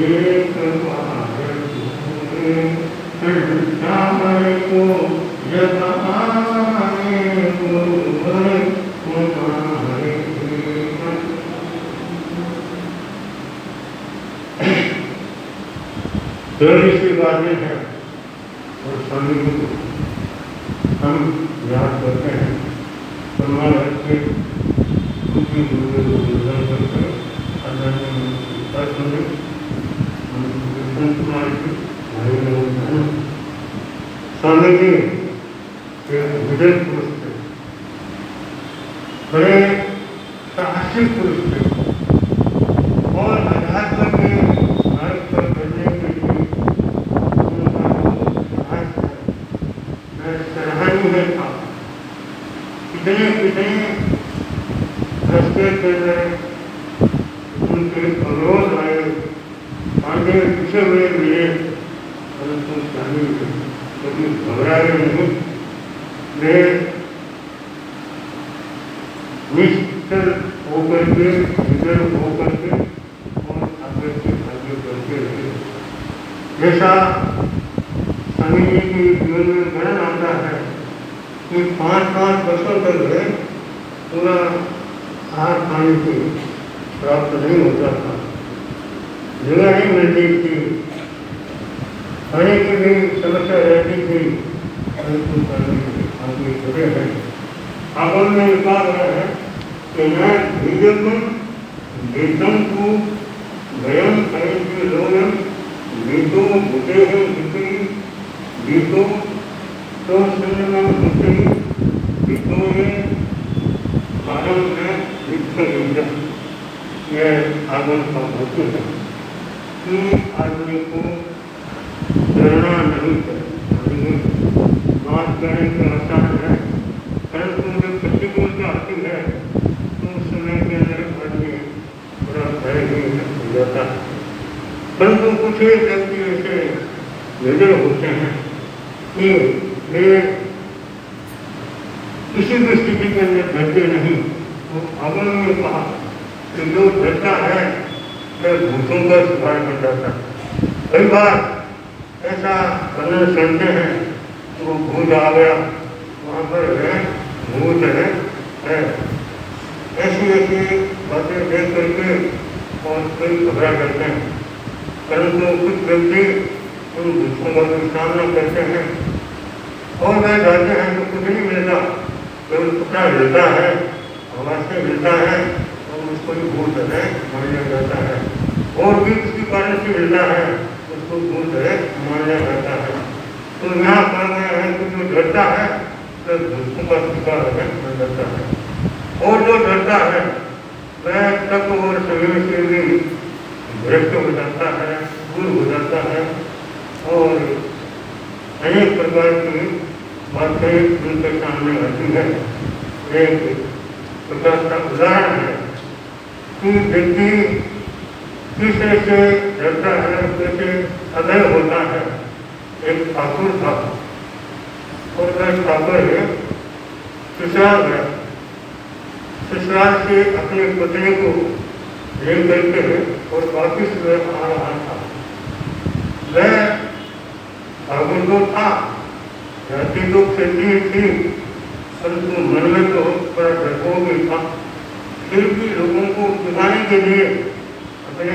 एक बार सोए संसार को जगाए गुरुवर तुम्हारे जीवन। तेईसवीं बातें हैं और स्वामी को हम याद करते हैं सम्मान रख के उनकी गुरुदर्शन करते हैं स्वामी जी विजय पुरुष थे बड़े साहसिक पुरुष थे और अध्यात्म के मार्ग पर बढ़ने के लिए उनका साहस सराहनीय था। कितने कितने रास्ते चल रहे उनके अवरोध आए आगे पीछे हुए मिले परंतु स्वामी कभी घबराए नहीं। वे निश्चल होकर के निडर होकर के और आगे बढ़ते रहे। जैसा स्वामी जी के जीवन में वर्णन आता है कि 5-5 वर्षों तक है पूरा आहार पानी की प्राप्त नहीं होता था, जगह नहीं मिलती थी, खाने की भी समस्या रहती थी परंतु आगे बढ़े हैं। आपन में कहा गया है कि मैं बीजम वेदम को वयम कहेंगे लोयम वेदो बुद्धे हैं विक्री वेदो तो संयम बुद्धि वेदो है आरम है विक्री। यह आगम का होती है कि आदमी को डरना नहीं चाहिए। बात करने के आसान है परंतु जाता है। परंतु कुछ व्यक्ति ऐसे निडर होते हैं कि वे किसी भी स्थिति के अंदर डरते नहीं। तो अगल ने कहा कि जो डरता है वह भूतों का शिकार बन जाता है। कई बार ऐसा वर्णन सुनते हैं कि वो भूत आ गया, वहाँ पर है भूत है। ऐसी ऐसी बातें देख करके और कई घबरा करते हैं। परंतु कुछ व्यक्ति उन भूतों का भी सामना करते हैं और वह जाते हैं तो कुछ नहीं मिलता, केवल टुकड़ा मिलता है, हवा से मिलता है और उसको भी भूत है मान लिया जाता है। और भी किसी कारण से मिलता है उसको भूत है मान लिया जाता है। तो यहाँ कहा गया है कि जो डरता है वह भूतों का शिकार है बन जाता है। और जो डरता है वह तक और समय से भी भ्रष्ट हो जाता है, दूर हो जाता है और अनेक प्रकार की बातें उनके सामने आती है। एक प्रकार का उदाहरण है कि व्यक्ति किस तरह से डरता है, कैसे अभय होता है। एक ठाकुर था और वह ठाकुर ससुराल गया, ससुराल से अपनी पत्नी को ले करके और वापिस वह आ रहा था। वह ठाकुर तो था, जाति तो क्षत्रिय थी, परंतु मन में तो बड़ा डरपोक भी था। फिर भी लोगों को दिखाने के लिए अपने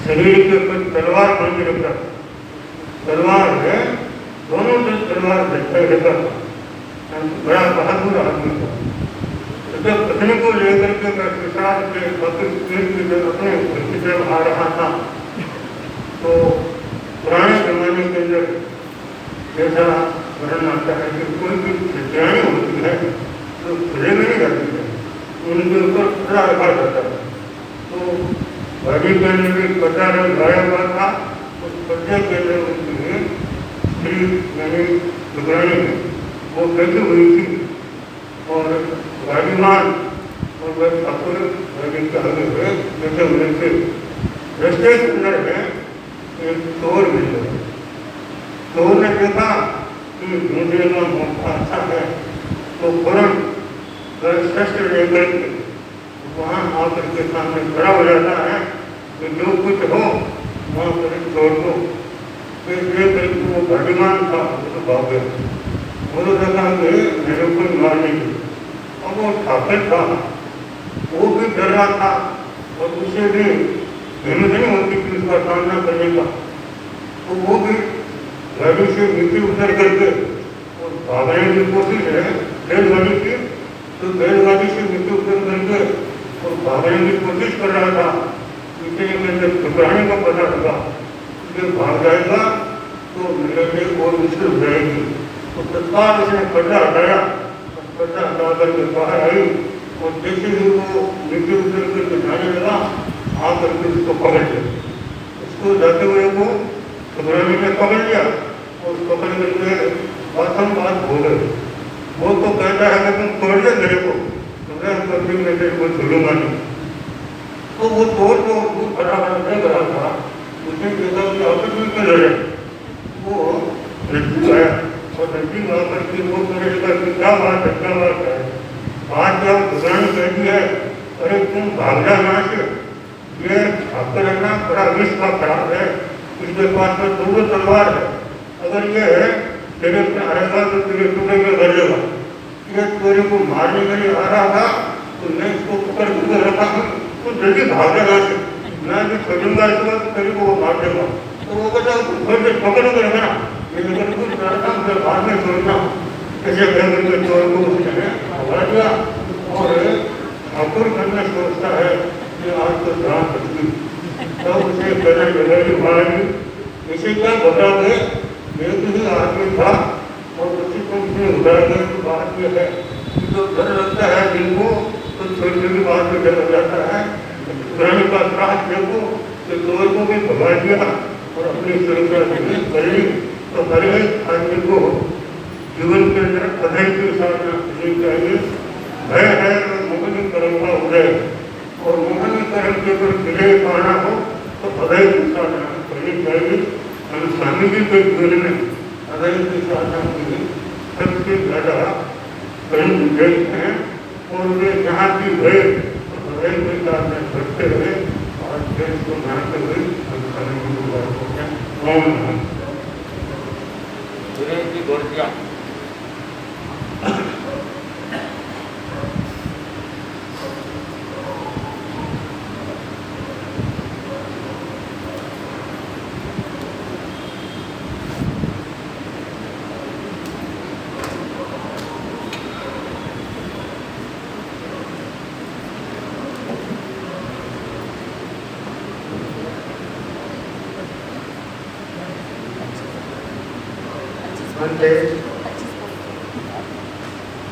शरीर के ऊपर तलवार बांध के रखा। तलवार है, दोनों तरफ तलवार रखा था। बड़ा बहादुर आदमी था। जब पत्नी को लेकर के मैं ससुराल से वापिस अपने घर की तरफ आ रहा था तो पुराने जमाने के अंदर जैसा वर्णन आता है कि कोई भी क्षत्रियाणी होती है तो खुले में नहीं रहती है, उनके ऊपर कपड़ा रखा जाता है। तो गाड़ी के अंदर भी कपड़ा लगाया हुआ था, उस कपड़े के अंदर उनकी स्त्री यानी दुकानी वो बैठी हुई थी और गाड़ीमान और वह ठाकुर गाड़ी के आगे हुए बैठे हुए थे। रस्ते के अंदर है एक चोर मिल गया। चोर ने देखा कि दूसरे का मौका अच्छा है तो फौरन वह शस्त्र लेकर के वहाँ आकर के सामने खड़ा हो जाता है कि जो कुछ हो वहाँ पर छोड़ दो। फिर लेकर के वो गाड़ीमान था तो भाग गया। वो तो देखा कि मेरे को मारने की। और वो ठाकुर था, वो भी डर रहा था और उसे भी हिम्मत नहीं होती कि उसका सामना करने का। तो वो भी गाड़ी से नीचे उतर करके और भागने की कोशिश है बैलगाड़ी की, तो बैलगाड़ी से नीचे उतर करके और भागने की कोशिश कर रहा था। पीछे के अंदर ठुकराने का पता लगा कि भाग जाएगा तो मेरे लिए और मुश्किल हो जाएगी। तो तत्काल उसने पर्दा हटाया, पर्दा हटा करके बाहर आई और जैसे ही वो नीचे उतर करके जाने लगा आकर के उसको पकड़ लिया। उसको जाते हुए को ठुकराने में पकड़ लिया और पकड़ करके बात हो गए। वो तो कहता है कि तुम छोड़ दे मेरे को, तो मैं कभी मैं तेरे को छोड़ूंगा नहीं। तो वो चोर को खड़ा देख रहा था, उसने देखा कि आपस में क्यों लड़े। वो नजदीक आया और नजदीक आकर के वो करेगा कि क्या बात है बात क्या दुकान कहती है, अरे तुम भाग जा यहाँ से, ये आपका रहना बड़ा विष का खराब है, इसके पास में दो तलवार है, अगर ये है तेरे पे आएगा तो तेरे टुकड़े में कर देगा। ये तेरे को मारने के लिए आ रहा था तो मैं इसको पकड़ के रखा हूँ, तो जल्दी भाग जा यहाँ से, मैं भी छोड़ूंगा इसको तो तेरे को वो मार देगा। तो वो कहता है पकड़ के रखना, ये लेकर कुछ करता हूँ फिर बाद में छोड़ना। ऐसे कहकर के चोर को उसने भगा दिया और ठाकुर करना सोचता है कि आज तो जान बचती। तो उसे कहने लगा कि महाराज इसे क्या बताओगे, एक ही आदमी था और उसी को उसने उठाया गया। तो बात यह है कि जो डर लगता है दिल को तो छोटे की बात में डर लग जाता है। पुराने का साथ देखो तो चोर को भी भगा दिया और अपनी सुरक्षा से कर ली। तो हर एक आदमी को जीवन के अंदर अधैर्य की साधना करनी चाहिए। भय है और मुक्ति परंपरा उदय, और मोहनीकरण के ऊपर विजय पाना हो तो अभय की साधना करनी चाहिए। हम स्वामी जी के जीवन में अभय की साधना की सबसे ज़्यादा कहीं विजय हैं और वे जहाँ भी गए तो अभय की साधना करते हुए और देश को बनाते हुए हम स्वामी जी को बात करते हैं। ओम नमः सुरेश जी गोरजिया।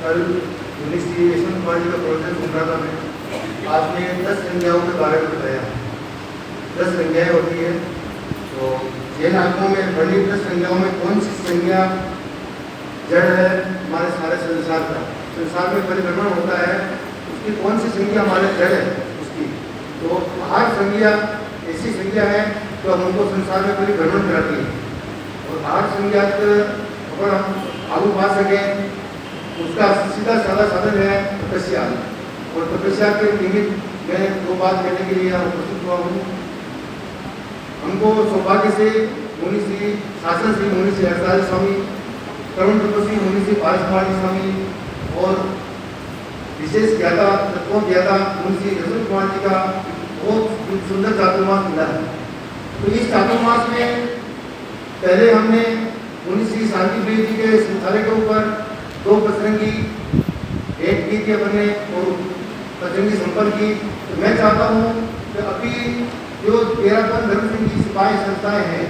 कल इनिशिएशन कॉलेज का प्रोजेक्ट सुन रहा था मैं। आपने 10 संज्ञाओं के बारे में बताया। 10 संज्ञाएं होती है, तो जैन आत्माओं में बड़ी 10 संज्ञाओं में कौन सी संज्ञा जड़ है हमारे सारे संसार का? संसार में परिभ्रमण होता है, उसकी कौन सी संज्ञा हमारे जड़ है उसकी? तो हर संज्ञा ऐसी संज्ञा है जो हमको संसार में परिभ्रमण कराती है, और हर संज्ञा अगर हम आगू पा सकें उसका सीधा साधा साधन है तपस्या। और तपस्या के निमित्त मैं 2 बात कहने के लिए उपस्थित हुआ हूँ। हमको सौभाग्य से मुनि श्री शासन श्री मुनि श्री हरदास स्वामी, करुण तपस्वी मुनि श्री पारस कुमार स्वामी और विशेष ज्ञाता तत्वों ज्ञाता मुनि श्री रसूल कुमार जी का बहुत सुंदर चातुर्मास मिला है। तो इस चातुर्मास में पहले हमने मुनि श्री शांति प्रिय जी के संचालक के ऊपर 2 पसरंगी एक की थी अपने और पसरंगी संपर्क की। तो मैं चाहता हूँ कि अभी जो 13 धर्म सिंह की सिपाही संस्थाएं हैं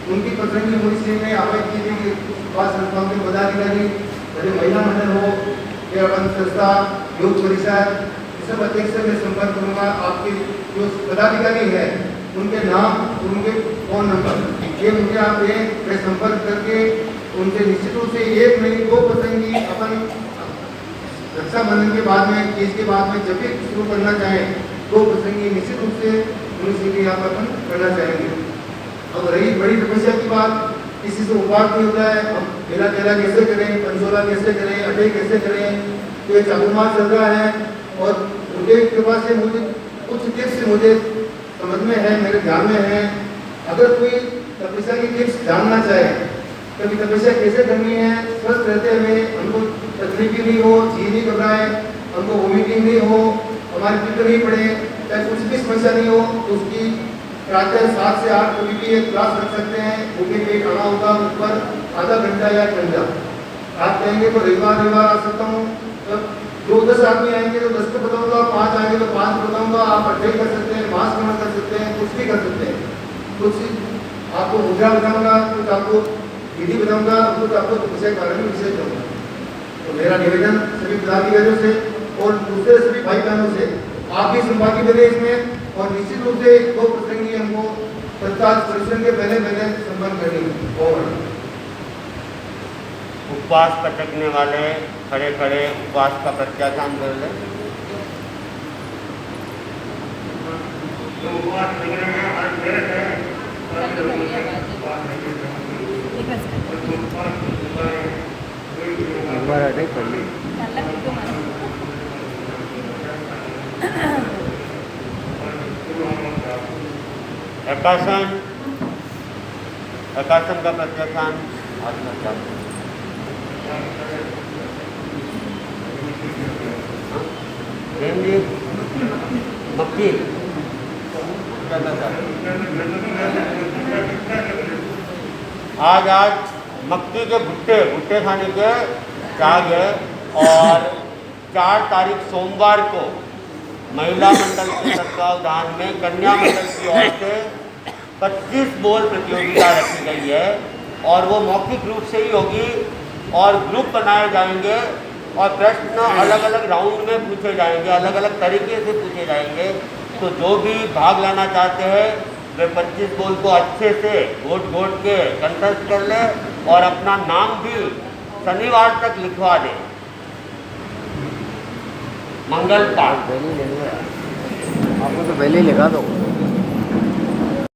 उनकी पसरंगी मुनि श्री ने आवाज की थी कि सिपाही संस्थाओं के पदाधिकारी, चाहे महिला मंडल हो या संस्था योग परिषद, इस सब अध्यक्ष से मैं संपर्क करूँगा। आपके जो पदाधिकारी है उनके नाम, उनके फ़ोन नंबर ये मुझे आप मैं संपर्क करके उनसे निश्चित रूप से 1 नहीं 2 पसंदगी अपन रक्षाबंधन के बाद में, तीज के बाद में जब भी शुरू करना चाहें 2 पसंदगी निश्चित रूप से उनसे भी यहाँ पर अपन करना चाहेंगे। अब रही बड़ी तपस्या की बात, किसी से उपवास नहीं होता है, हम मेला केला कैसे करें, पंचोला कैसे करें, अटे कैसे करें, तो ये चातुर्मास चल रहा है। और उनके कृपा से मुझे कुछ टिप्स मुझे समझ में है, मेरे ध्यान में है। अगर कोई तपस्या की टिप्स जानना चाहे, कभी तपस्या कैसे करनी है स्वस्थ रहते हुए, हमको तकलीफ नहीं हो, जी नहीं घबराए, हमको वोमिटिंग नहीं हो, हमारी पित्त नहीं पड़े, चाहे कुछ भी समस्या नहीं हो, तो उसकी प्रातः 7 से 8 कभी भी एक क्लास रख सकते हैं। भूखे पेट आना होगा ऊपर आधा घंटा या 1 घंटा। आप कहेंगे तो रविवार आ सकता हूँ, तो 10 आदमी आएंगे तो 10 को बताऊँगा, 5 आएंगे तो 5 बताऊँगा। आप अध्ययन कर सकते हैं, मास्क कर सकते हैं, कुछ भी कर सकते हैं। कुछ आपको मुद्रा बताऊँगा, कुछ आपको विधि बताऊँगा, कुछ आपको तपस्या के बारे में विषय दूँगा। तो मेरा निवेदन सभी पदाधिकारियों से और दूसरे सभी भाई बहनों से, आप भी संभागी बने इसमें, और निश्चित रूप से 2 प्रसंगी हमको तत्काल परिश्रम के पहले संपन्न करनी है। और उपवास पटकने वाले खड़े खड़े उपवास का प्रत्याख्यान कर ले। प्रकाशन का प्रत्याख्यान मक्की आज मक्की के भुट्टे खाने के त्याग है। और 4 तारीख सोमवार को महिला मंडल के तत्वावधान में कन्या मंडल की ओर से 25 बोल प्रतियोगिता रखी गई है, और वो मौखिक रूप से ही होगी, और ग्रुप बनाए जाएंगे और प्रश्न अलग अलग राउंड में पूछे जाएंगे, अलग अलग तरीके से पूछे जाएंगे। तो जो भी भाग लेना चाहते हैं वे 25 बोल को अच्छे से घोट के कंठस्थ कर ले और अपना नाम भी शनिवार तक लिखवा दे। मंगल पाठ आपको तो पहले ही लिखा दो।